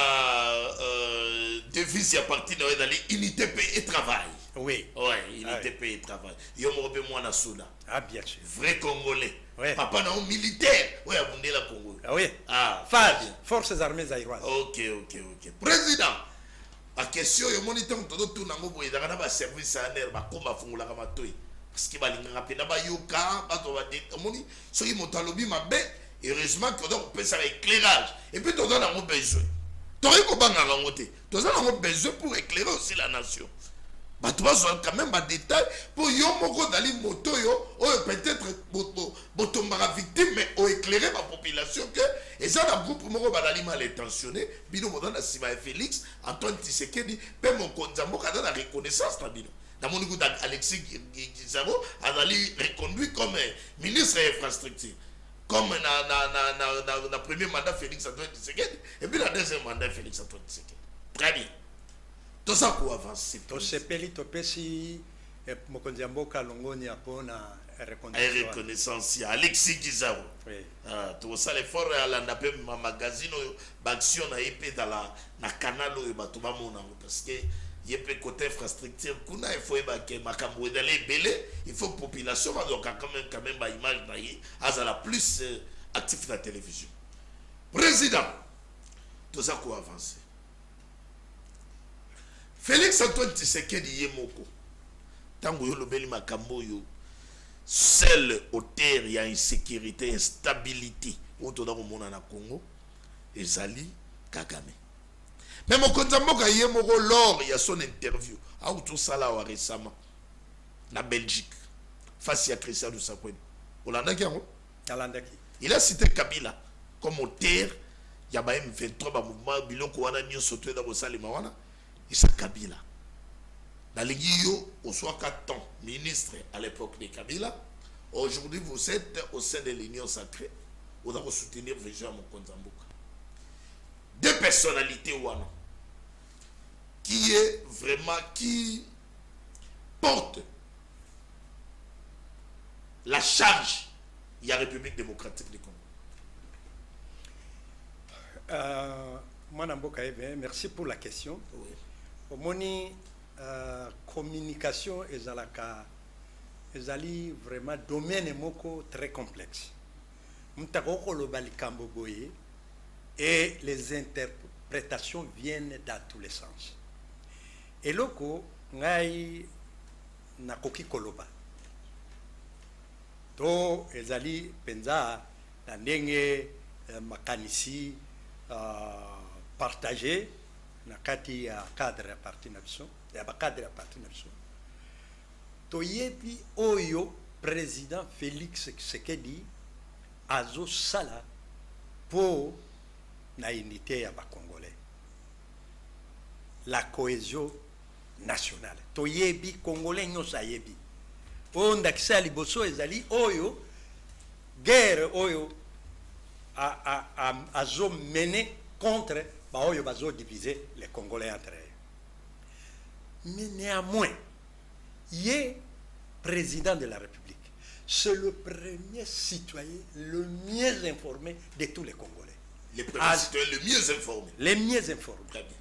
A: devise ya parti na dali unité et travail.
B: Oui.
A: Ouais, unité paix et travail. Yo mo be moi na soda.
B: Ah bien sûr.
A: Vrai congolais.
B: Ouais.
A: Papa na militaire. Ouais, abundé la Congo.
B: Ah oui.
A: Ah.
B: FAD, Forces armées zaïroises.
A: OK. Président. A question yo moniteur todo tout nango boye daga na ba service aner ba komba fungula ka matoi. Parce que balinga rapena ba yoka ba to ba de moni soki motalobi mabe heureusement que donc peut ça éclairage et puis todo na mo besoin. Tori ko banga ngote. Todo na mo besoin pour éclairer aussi la nation. Bah tu vas quand même des détails pour yo moko dali moto yo peut-être botombara victime mais au éclairer ma population que et ça la groupe moko badali mal intentionné bino modana Sima Félix Antoine Tshisekedi pe mon konza moko dans la reconnaissance na bino namoni kuta Alexis Gizabo azali reconduit comme ministre de l'infrastructure, comme na premier mandat Félix Antoine Tshisekedi et puis la deuxième mandat Félix Antoine Tshisekedi. Très bien. Tout ça pour avancer.
B: To sepeli to pesi mokonzi ya mboka longoni apona
A: reconnaissance ya Alexis Gizabo.
B: Oui.
A: Tout ça l'effort à la nape ma magazine d'action na épée dans la canal au batuba mona parce que yepé côté infrastructure kuna il faut que makambo d'aller belé, il faut population donc quand même ba image na yi azala plus actif la télévision. Président tout ça pour avancer. Félix Antoine Tshisekedi yemoko tango yo lobeli makambo yo seul auteur il y a insécurité, instabilité au to mona na Congo ezali Kagame. Mais mon konzamboka yemoko lors il y a son interview à tout ça là récemment na Belgique face à Christian Lusakweni. Olandaki yango?
B: Alandaki.
A: Il a cité Kabila comme auteur il y a même 23 ba mouvement biloko wana nyonso to da bosalima wana isa Kabila. La Ligue au soit 4 ans ministre à l'époque de Kabila. Aujourd'hui, vous êtes au sein de l'Union sacrée. Vous allez soutenir Véja Mokonzamboka. Deux personnalités ouana qui est vraiment qui porte la charge de la République démocratique du Congo.
B: Moi, Namboka, merci pour la question.
A: Oui.
B: Au moni communication ezali vraiment domaine moko très complexe. Mtakoko lobali kamboboye et les interprétations viennent dans tous les sens. Et loko ngai nakoki koloba. To ezali penza na ndenge makanisi partagé na kati ya cadre ya parti na biso ya ba cadre ya parti na biso toyebi oyo président Félix Tshisekedi azo sala pour na unité ya ba congolais, la cohésion nationale. Toyebi congolais nyonso ayebi onda kisa liboso ezali oyo guerre oyo azo mener contre oyo bazo diviser les Congolais entre eux. Mais néanmoins, il est président de la République. C'est le premier citoyen le mieux informé de tous les Congolais.
A: Le premier citoyen le mieux informé.
B: Le mieux informé.
A: Très bien.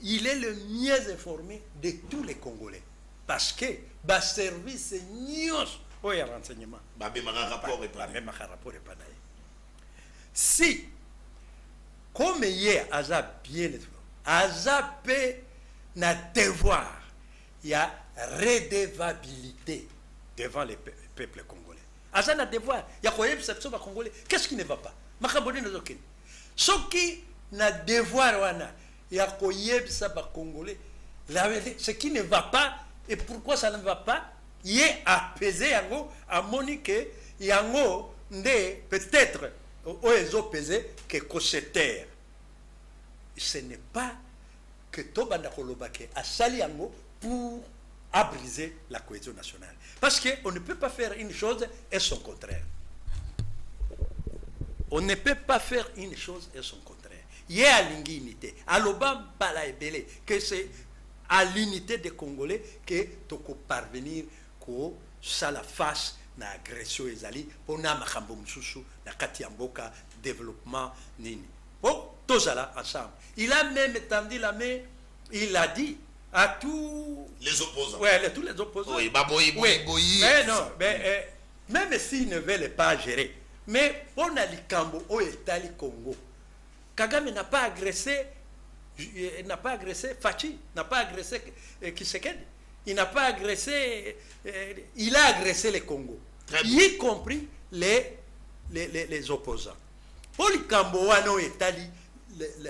B: Il est le mieux informé de tous les Congolais. Parce que le service news, il y a renseignement.
A: Même un rapport est pas.
B: Si comme hier, Aza bien Aza peut na devoir, il y a redevabilité devant les peuples congolais. Aza na devoir, il y a quoi congolais. Qu'est-ce qui ne va pas? Makaboni na zokini. Ce qui na devoir wana, il y a quoi congolais. Ce qui ne va pas et pourquoi ça ne va pas? Il est apaisé yango à monique yango nde peut-être oezo pesé que coseter. Ce n'est pas que Tobanda Kolobake a sali yango pour abriser la cohésion nationale. Parce qu'on ne peut pas faire une chose et son contraire. On ne peut pas faire une chose et son contraire. Il y a l'unité. À l'Obama, que c'est à l'unité des Congolais que tu peux parvenir que ça la face na agression ezali pour na makambo mususu na kati ya mboka développement nini. Bon, tous là ensemble. Il a même tendu la main, il a dit à tous
A: les opposants.
B: Oui, tous les opposants.
A: Oui, baboyi, boyi.
B: Mais non, mais, même s'ils ne veulent pas gérer, mais on a l'Ikambo au Etali Congo. Kagame n'a pas agressé Fachi, n'a pas agressé Kisekedi. Il n'a pas agressé, il a agressé les Congo, y compris les opposants. Pour l'Ikambo, on a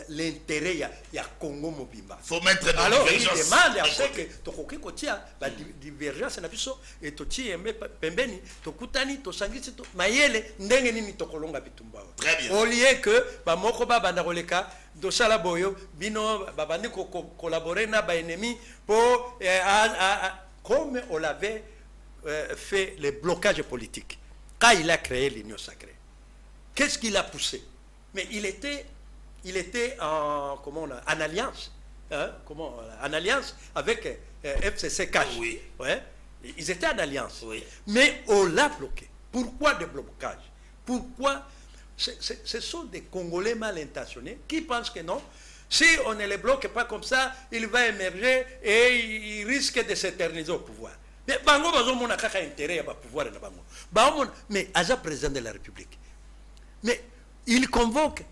B: l'intérêt il y a Congo Mobimba.
A: Faut mettre dans
B: alors il
A: divergence.
B: demande à ce que tokoki kotia ba divergence na biso et toti embe pembeni tokutani tosangisi to mayele ndenge nini tokolonga bitumba.
A: Très bien.
B: Au lieu que ba moko ba banda koleka dosala boyo bino babandi collaborer na ba ennemi pour comme on l'avait fait les blocages politiques. Quand il a créé l'Union sacrée, qu'est-ce qu'il a poussé? Mais il était en, en alliance, hein, en alliance avec FCC Cash.
A: Oui.
B: Ouais. Ils étaient en alliance.
A: Oui.
B: Mais on l'a bloqué. Pourquoi des blocages? Pourquoi? Ce sont des Congolais mal intentionnés qui pensent que non, si on ne les bloque pas comme ça, il va émerger et il risque de s'éterniser au pouvoir. Mais bango bazomo na kaka intérêt à pouvoir na bango. Bango mais Aja président de la République. Mais il convoque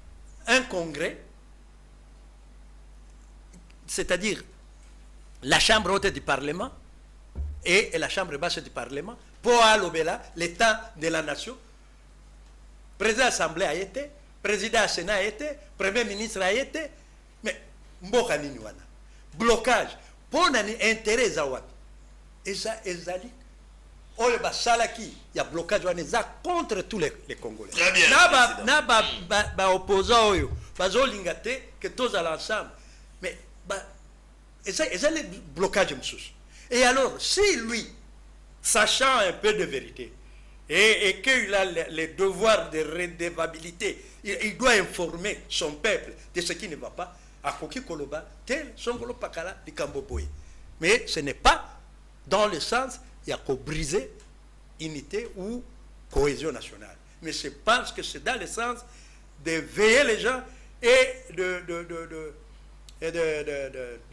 B: un congrès, c'est-à-dire la chambre haute du Parlement et la chambre basse du Parlement pour alobela l'état de la nation. Président de l'Assemblée a été, président du Sénat a été, premier ministre a été, mais mboka nini wana blocage pour nani intérêt za wapi ezali oyo basalaki ya blocage wana eza contre tous les Congolais.
A: Très bien,
B: na ba opposant oyo bazolinga te que tous à l'ensemble, mais eza le blocage msusu. Et alors si lui, sachant un peu de vérité et qu'il a les devoirs de redevabilité, il doit informer son peuple de ce qui ne va pas, à Koki Koloba, tel Songolo Pakala di Kamboboy. Mais ce n'est pas dans le sens, il y a qu'au briser unité ou cohésion nationale. Mais je pense que c'est dans le sens de veiller les gens et de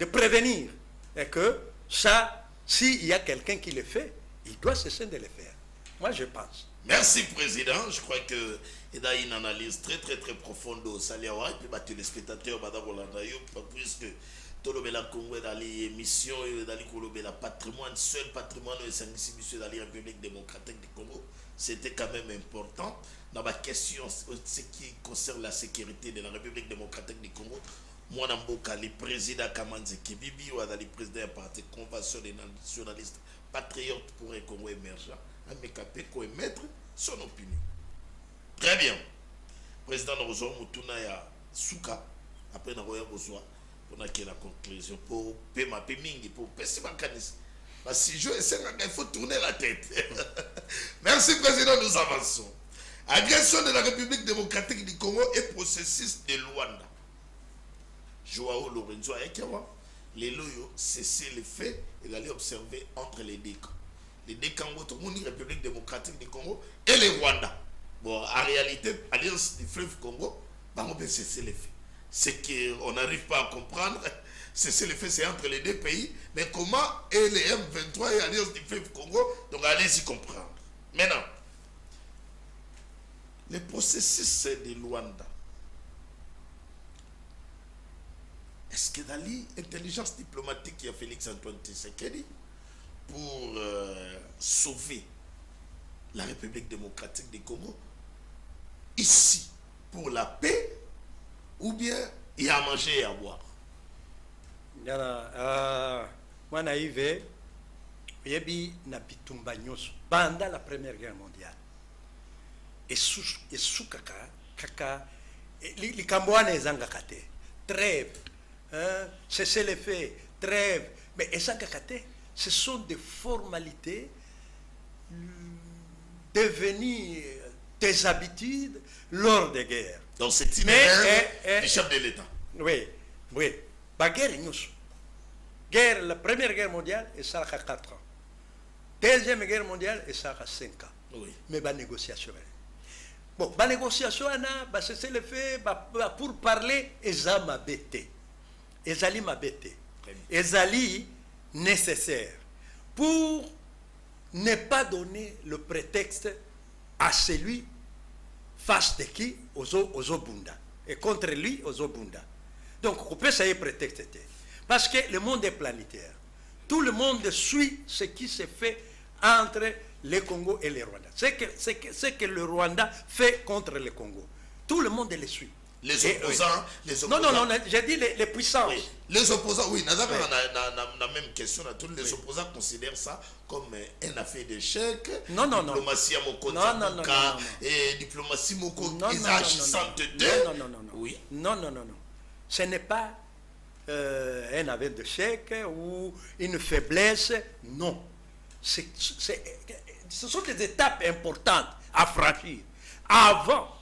B: prévenir. Et que ça, s'il y a quelqu'un qui le fait, il doit cesser de le faire. Moi, je pense.
A: Merci, Président. Je crois que il y a une analyse très profonde au Saliawa et puis les téléspectateurs, puisque tout le Congo est dans l'émission, dans le patrimoine, seul patrimoine de la République démocratique du Congo, c'était quand même important. Dans ma question, ce qui concerne la sécurité de la République démocratique du Congo, moi, le président Kamanzi Kibibi, ou le président du parti Convention des nationalistes patriotes pour un Congo émergent, à MKP, émettre son opinion. Très bien. Président Rozo Mutuna ya Souka, après Naroya Rozoa, pour la conclusion, pour Pema Pemingi, pour Pessiman Kanis. Parce que si je essaie, il faut tourner la tête. Merci, Président, nous avançons. Agression de la République démocratique du Congo et processus de Luanda. Joao Lorenzo Ayakewa, les loyaux cessaient les faits et d'aller observer entre les deux camps. Les deux camps, la République démocratique du Congo et les Rwanda. Bon, en réalité, alliance du fleuve Congo, on peut cesser les faits. Ce qu'on n'arrive pas à comprendre, cesser les faits, c'est entre les deux pays. Mais comment et les M23 et alliance du fleuve Congo, donc allez-y comprendre. Maintenant, le processus de Luanda, est-ce que dans l'intelligence diplomatique qui a Félix Antoine Tshisekedi pour sauver la République démocratique du Congo, ici, pour la paix, ou bien il y a à manger et à boire?
B: Moi, naïve, yebi na bitumba nyoso banda la Première Guerre mondiale. Et sous kaka, li kamboane ezanga kate. Trêve, cesser les faits, trêve. Mais ezanga kate, ce sont des formalités devenues des habitudes lors des guerres.
A: Donc c'est itinéraire du chef de l'État.
B: Oui, oui. La guerre, la Première Guerre mondiale, et ça a 4 ans. Deuxième Guerre mondiale, et ça a 5 ans.
A: Oui.
B: Mais la négociation. Bon, la négociation, c'est le fait pour parler, Eza m'a bêté. Ezali m'a bêté. Ezali nécessaire pour ne pas donner le prétexte à celui face de qui aux Obunda et contre lui aux Obunda. Donc on peut essayer prétexte parce que le monde est planétaire. Tout le monde suit ce qui se fait entre le Congo et le Rwanda. Ce que le Rwanda fait contre le Congo. Tout le monde le suit.
A: Les opposants, les
B: opposants. Non, j'ai dit les puissances.
A: Oui. Les opposants, oui, la même question. Tous les opposants considèrent ça comme un affaire d'échec.
B: Non.
A: Diplomatie à Moko, et diplomatie Moko, agissante de.
B: Oui. Non. Ce n'est pas un aveu d'échec ou une faiblesse. Non. Ce sont des étapes importantes à franchir avant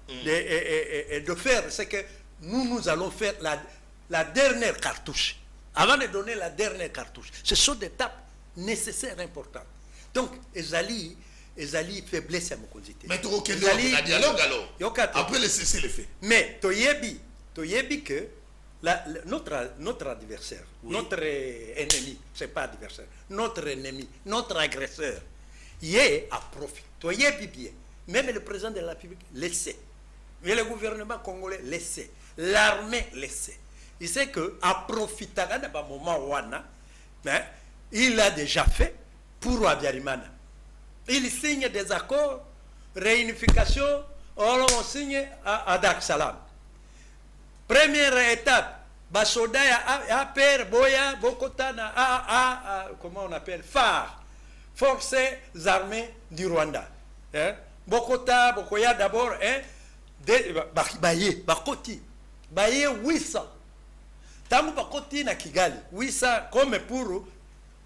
B: de faire ce que nous allons faire la dernière cartouche. Avant de donner la dernière cartouche. Ce sont des étapes nécessaires, importantes. Donc, Ezali faiblesse à mon conduite.
A: Mais tu as dialogue alors. Après le cesser le fait.
B: Mais Toyebi que notre adversaire, notre ennemi, c'est pas adversaire, notre ennemi, notre agresseur, il est à profit. Toyebi bien. Même le président de la République le sait. Mais le gouvernement congolais le sait. L'armée le sait. Il sait que à profiter d'un moment où il a déjà fait pour Abiyarimana. Il signe des accords, réunification, on signe à Dar es Salaam. Première étape, Basoda a peur, Boya, Bokota, comment on appelle, phare, forces armées du Rwanda. Bokota, Bokoya d'abord, Bakoti, Baye 800. Tamu Bakoti na Kigali, 800 comme pour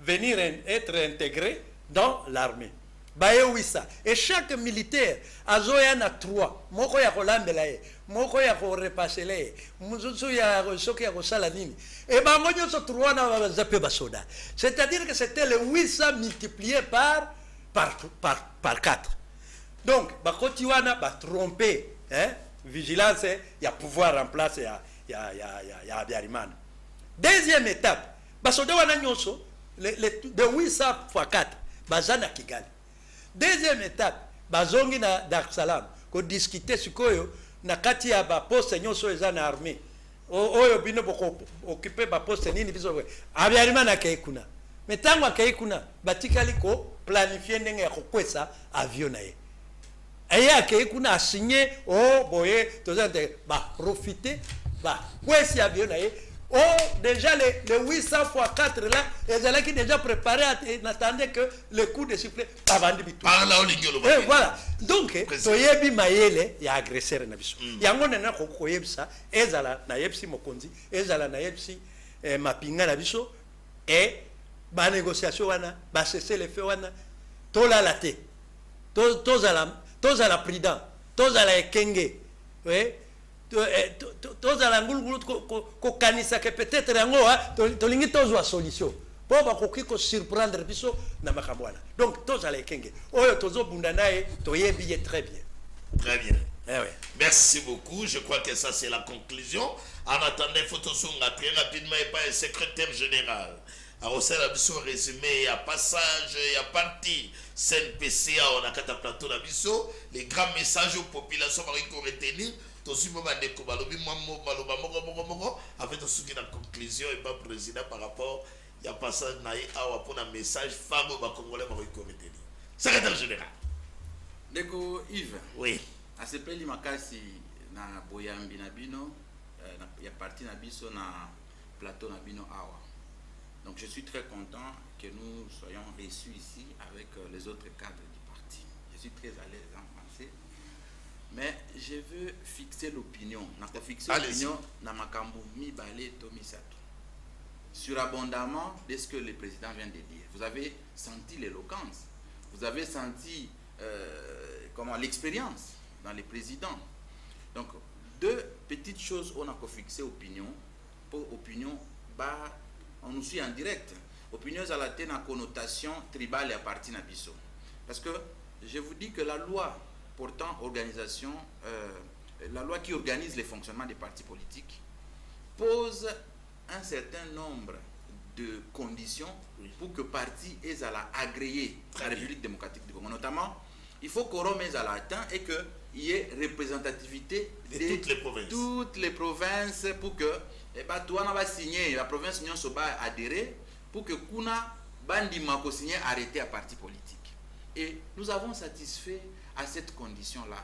B: venir être intégré dans l'armée. Baye 800. Et chaque militaire, Azoya a 3. Moko ya kolambela moko ya korepasela muzuzu ya soki ya kosala nini. Et bango nyoso 3 na zape basoda. C'est-à-dire que c'était le 800 multiplié par 4. Donc, bakoti wana ba tromper, vigilance, il y a pouvoir en place, il y a Abiyarimana. Deuxième étape, basoda wana nyoso de 800 fois 4, bazana Kigali. Deuxième étape, bazongi na Dar es Salaam, ko discuter sikoyo na kati ya ba poste nyoso eza na armée. Oyo bino boko occuper ba poste nini biso we. Abiyarimana kei kuna. Metango kei kuna, batikali ko planifier ndenge ya kokwesa avion na ye. Aya kei kuna a signé boye tozante ba profiter ba kwesi avion na ye. Déjà les 800 fois 4 là, ils allaient déjà préparés et n'attendaient que le coup de sifflet. Voilà. Donc, Toyebi Mayele, il y a agresseur na biso. Yango nena ko koyebsa, ezala na yepsi mokonzi, ezala na yepsi mapinga na biso et ba négociation wana, ba cesser les feux wana, tola la te. Tozala prudent, tozala ekenge. Oui. Tozala ngulugulu ko kanisa que peut-être yango tolingi tozwa solution po ba koki ko surprendre biso na makambo wana. Donc tozala ekenge oyo tozo bunda nae toyebi très bien.
A: Très bien.
B: Ouais.
A: Merci beaucoup. Je crois que ça c'est la conclusion. En attendant, il faut très rapidement et pas un secrétaire général. Alors c'est la biso résumé, il y a passage, il y a partie CNPCA, on a quatre plateau la biso, les grands messages aux populations qu'on retenir. Avec la conclusion et pas président par rapport il y a passage pour un message femme au Congolais secrétaire général.
C: Deko Yves.
A: Oui.
C: À ce pays makasi na boyambi na bino il y a parti na biso na plateau na bino awa. Donc je suis très content que nous soyons reçus ici avec les autres cadres du parti. Je suis très à l'aise en français. Mais je veux fixer l'opinion. Surabondamment de ce que le président vient de dire. Vous avez senti l'éloquence. Vous avez senti l'expérience dans les présidents. Donc, deux petites choses on a fixé opinion. Pour opinion, on nous suit en direct. Opinion, ça a une connotation tribale et à partir de Bisso. Parce que je vous dis que la loi portant organisation, la loi qui organise le fonctionnement des partis politiques pose un certain nombre de conditions pour que parti ait à la agréer la République démocratique du Congo. Notamment, il faut qu'on ait à la atteint et qu'il y ait représentativité de toutes les provinces pour que Touana va signer, la province Nyon Soba adhérer pour que Kuna Bandi Mako signer arrêter à parti politique. Et nous avons satisfait à cette condition-là.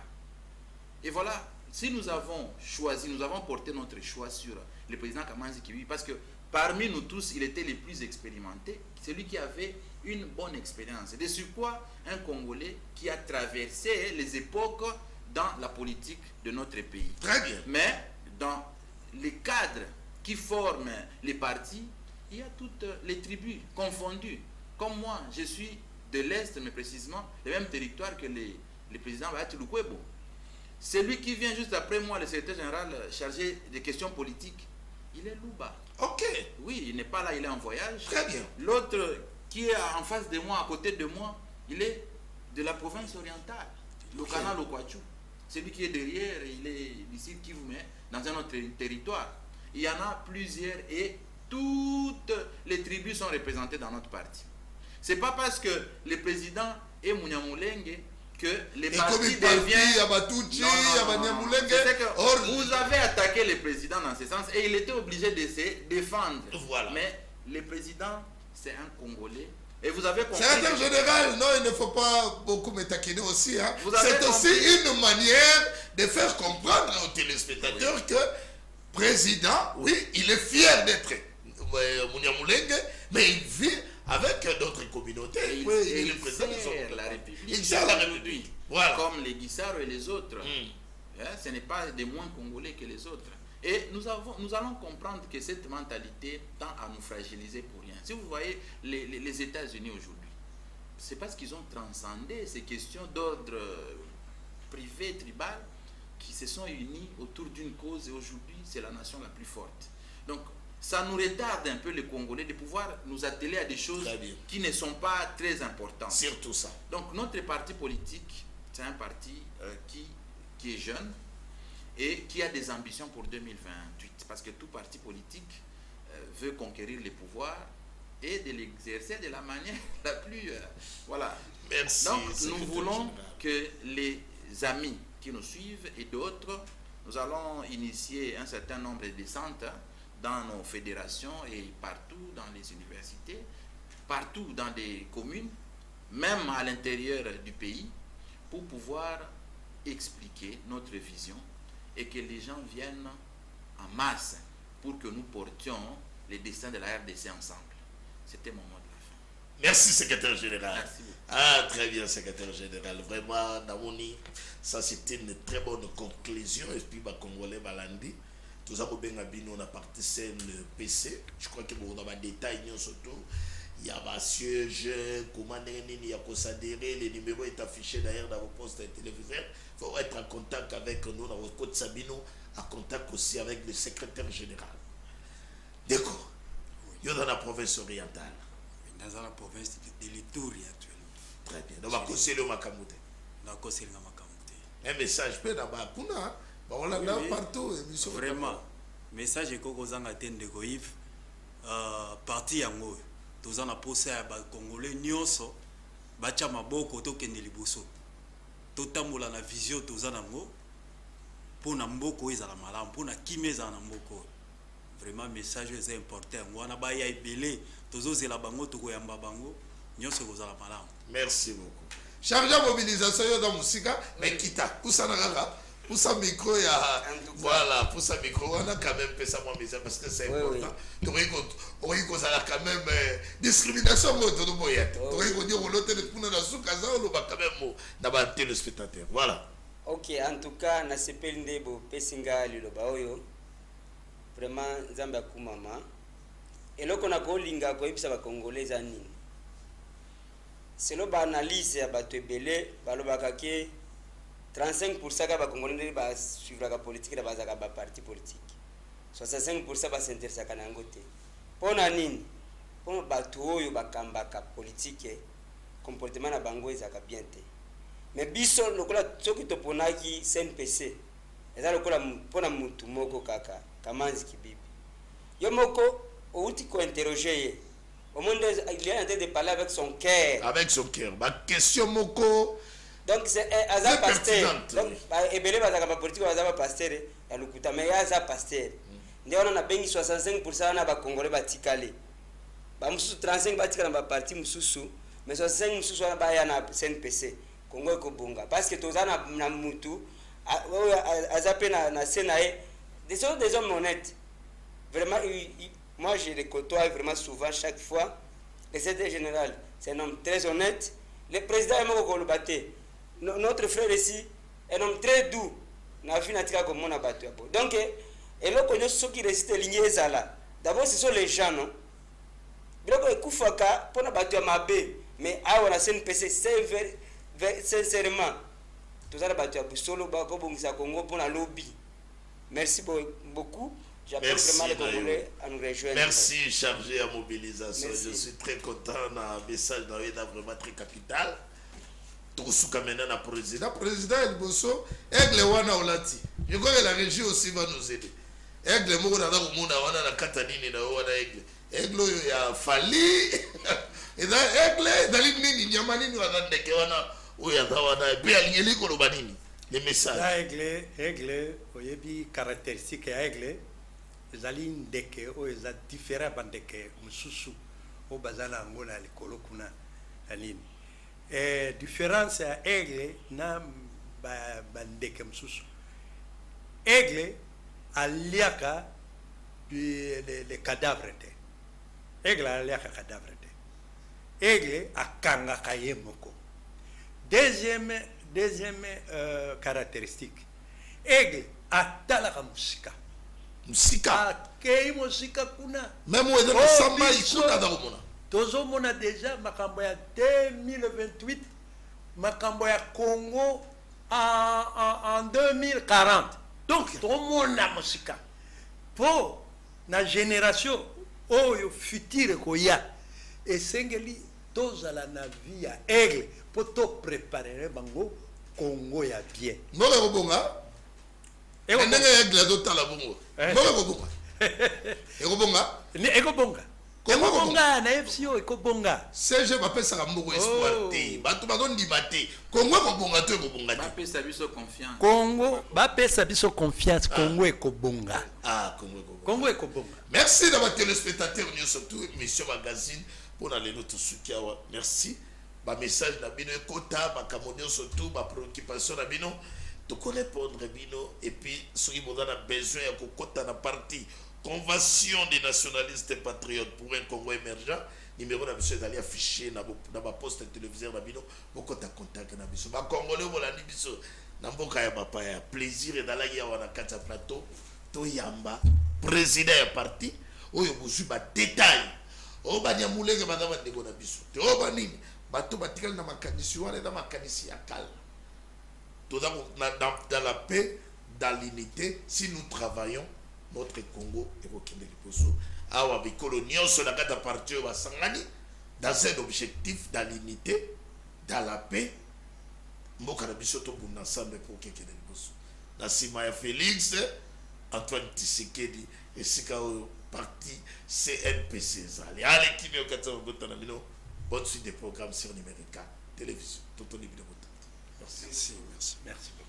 C: Et voilà, si nous avons choisi, nous avons porté notre choix sur le président Kamanzi Kibi, parce que parmi nous tous, il était le plus expérimenté, celui qui avait une bonne expérience. Et de surcroît, un Congolais qui a traversé les époques dans la politique de notre pays.
A: Très bien.
C: Mais dans les cadres qui forment les partis, il y a toutes les tribus confondues. Comme moi, je suis de l'Est, mais précisément le même territoire que le président Bahati Lukwebo. Celui qui vient juste après moi, le secrétaire général chargé des questions politiques, il est Louba.
A: Ok.
C: Oui, il n'est pas là, il est en voyage.
A: Très bien.
C: L'autre qui est en face de moi, à côté de moi, il est de la province orientale, le canal Okwachu. Celui qui est derrière, il est ici qui vous met dans un autre territoire. Il y en a plusieurs et toutes les tribus sont représentées dans notre parti. C'est pas parce que le président est Munyamulenge que les partis deviennent... Vous avez attaqué le président dans ce sens et il était obligé de se défendre.
A: Voilà.
C: Mais le président, c'est un Congolais. Et vous avez compris...
A: Secrétaire général, non, il ne faut pas beaucoup me taquiner aussi. Hein. C'est aussi une manière de faire comprendre aux téléspectateurs que président, oui, il est fier d'être Munyamulenge, mais il vit avec d'autres communautés.
C: Il sert la République.
A: Il sert la République. Voilà.
C: Comme les Guissaro et les autres. Ce n'est pas des moins congolais que les autres. Et nous allons comprendre que cette mentalité tend à nous fragiliser pour rien. Si vous voyez les États-Unis aujourd'hui, c'est parce qu'ils ont transcendé ces questions d'ordre privé, tribal, qui se sont unis autour d'une cause et aujourd'hui, c'est la nation la plus forte. Donc, ça nous retarde un peu les Congolais de pouvoir nous atteler à des choses qui ne sont pas très importantes.
A: Surtout ça.
C: Donc, notre parti politique, c'est un parti qui est jeune et qui a des ambitions pour 2028. Parce que tout parti politique veut conquérir les pouvoirs et de l'exercer de la manière la plus... voilà.
A: Merci.
C: Donc, nous voulons que les amis qui nous suivent et d'autres, nous allons initier un certain nombre de descentes dans nos fédérations et partout dans les universités, partout dans des communes, même à l'intérieur du pays, pour pouvoir expliquer notre vision et que les gens viennent en masse pour que nous portions les destins de la RDC ensemble. C'était mon mot de la fin.
A: Merci, secrétaire général.
C: Merci beaucoup.
A: Ah, très bien, secrétaire général. Vraiment, Namoni, ça c'était une très bonne conclusion. Et puis, Congolais Balandi, tout ça, on a parti PC. Je crois que vous avez des détails surtout. Il y a un siège, comment il y a s'adhérer, les numéros sont affichés d'ailleurs dans vos postes téléviseurs. Il faut être en contact avec nous, dans votre code Sabino, en contact aussi avec le secrétaire général. D'accord. Il y a dans la province orientale.
D: Dans la province de l'Ituri actuellement.
A: Très bien. Dans ma conseil au Makamute.
D: Dans le conseil de Makamute.
A: Un message peut dans ma kuna. On l'a partout.
D: Vraiment. Message est que vous en avez de Goïf. Parti yango. Tous en a posé à Congolais nyonso. Bacha maboko to kende liboso. Totambola na vision tous en ango. Pour na mboko ezala malamu. Pour na kimeza na mboko. Vraiment message est important. Wana ba ya ibele. Tozozela bango tokoyamba bango. Nyonso kozala malamu.
A: Merci beaucoup. Chargé mobilisation dans Moussika, mais quitta. Pour ça pour ça micro ya voilà, pour ça micro on a quand même fait ça moi parce que c'est important. On a quand même discrimination de moyette. On va dire l'autre pour na soukaza on va quand même na ba téléspectateur. Voilà.
E: OK, en tout cas na sepeli ndebo pesinga liloba oyo. Vraiment nzambe akumama. Eloko na kolinga ko ibisa ba congolais nini. Selon l'analyse ya bato ebele balobaka ke 35% ka ba congolais ba suivre la politique da bazaka ba parti politique. 65% ba s'intéresse ka nango te. Pona nini? Pona bato oyo bakambaka politique comportement na bango ezaka bien te. Mais biso lokola soki toponaki CNPC eza lokola pona mutu moko kaka Kamanzi Kibibi. Yo moko outi ko interroger ye. Au monde, il est en train de parler avec son cœur.
A: Avec son cœur. Ma question, Moko.
E: Donc, c'est un pasteur. Donc, Ebele Bazaka politique, Bazaka pasteur, il y a le coup, mais il y a un pasteur. On a 65% de Congolais Batikale. 35% de parti Moussou, mais 65% de CNPC. Congo et Kobonga. Parce que tous na Moutu, Azapé na Senae, des hommes honnêtes. Vraiment, moi, je les côtoie vraiment souvent, chaque fois. Le secrétaire général, c'est un homme très honnête. Le président est mort notre frère ici, est un homme très doux. Donc, eloko nyonso soki réussite elingi ezala d'abord ce sont les gens non biloko ekufaka mpona bato ya mabe mais awa na CNPC sincèrement tozala bato ya busolo bakobongisa Congo mpona lobby. Merci beaucoup. J'appelle vraiment les Congolais à nous rejoindre.
A: Merci, chargé à mobilisation.
E: Merci.
A: Je suis très content d'un message dans vraiment très capital. Tosuka maintenant na président. Président El Bosso, Aigle Wana Olati. Je crois que la régie aussi va nous aider. Aigle Moko na Muna Wana na Katanini na Wana Aigle. Aigle ya Fali. Et là, Aigle, dans l'Ignini, Niamani, Wana Ndeke Wana, Oya Wana, et puis Alingeli Kolobanini. Les messages.
B: La Aigle, oyebi caractéristique ya Aigle. Ezali ndeke o eza différent bandeke mususu o bazana ngona likolo kuna nini différence ya aigle na bandeke mususu. Aigle aliaka le cadavre te, aigle aliaka cadavre te, aigle akanga kaye moko. Deuxième caractéristique, aigle atalaka musika.
A: Musika
B: akei musika kuna
A: même où est samba ikuta da komona
B: tozomona déjà makambo ya 2028 makambo ya Congo en 2040 donc tomona musika po na génération oyo future koya esengeli tozala na vie ya aigle po to préparer bango Congo ya bien
A: noke kobonga ndenge aigle totala bongo noke kobonga
B: ekobonga ekobonga na FCO ekobonga
A: CG bapesaka mboko espoir te bato bazondima te Congo ekobonga to ekobonga te
C: bapesa biso confiance
B: Congo bapesa biso confiance Congo ekobonga
A: Congo ekobonga. Merci d'avoir téléspectateurs nous surtout émission magazine pour aller notre soutien. Merci ba message na bino ekota ba kamonio surtout ba préoccupation na bino to répondre bino et puis ceux qui ont besoin ya kokota na parti Convention des nationalistes et patriotes pour un Congo émergent. Numéro d'ambition d'aller afficher dans ma poste téléviseur d'abino. Beaucoup de contacts dans biso. Ma Congolais volandi biso. Namboka ya papa ya plaisir et d'aller y avoir un kata plateau. To yamba président ya parti. Oyo bozu ba détail. O ba nyamuleke badama ndeko na biso. Te o ba nini? Bato batikali na makanisi wana na makanisi ya kala. Tout dans la paix, dans l'unité, si nous travaillons notre Congo et Rokende Liposo awa bikolo nyonso na kata parti wa sangani dans un objectif dans l'unité dans la paix mboka na biso to bunda ensemble pour Rokende Liposo na sima ya Félix Antoine Tshisekedi et sika o parti CNPC zali allez qui me okata ngota na bino bonne suite des programmes sur numérique télévision toto libino. Merci.
B: Merci beaucoup.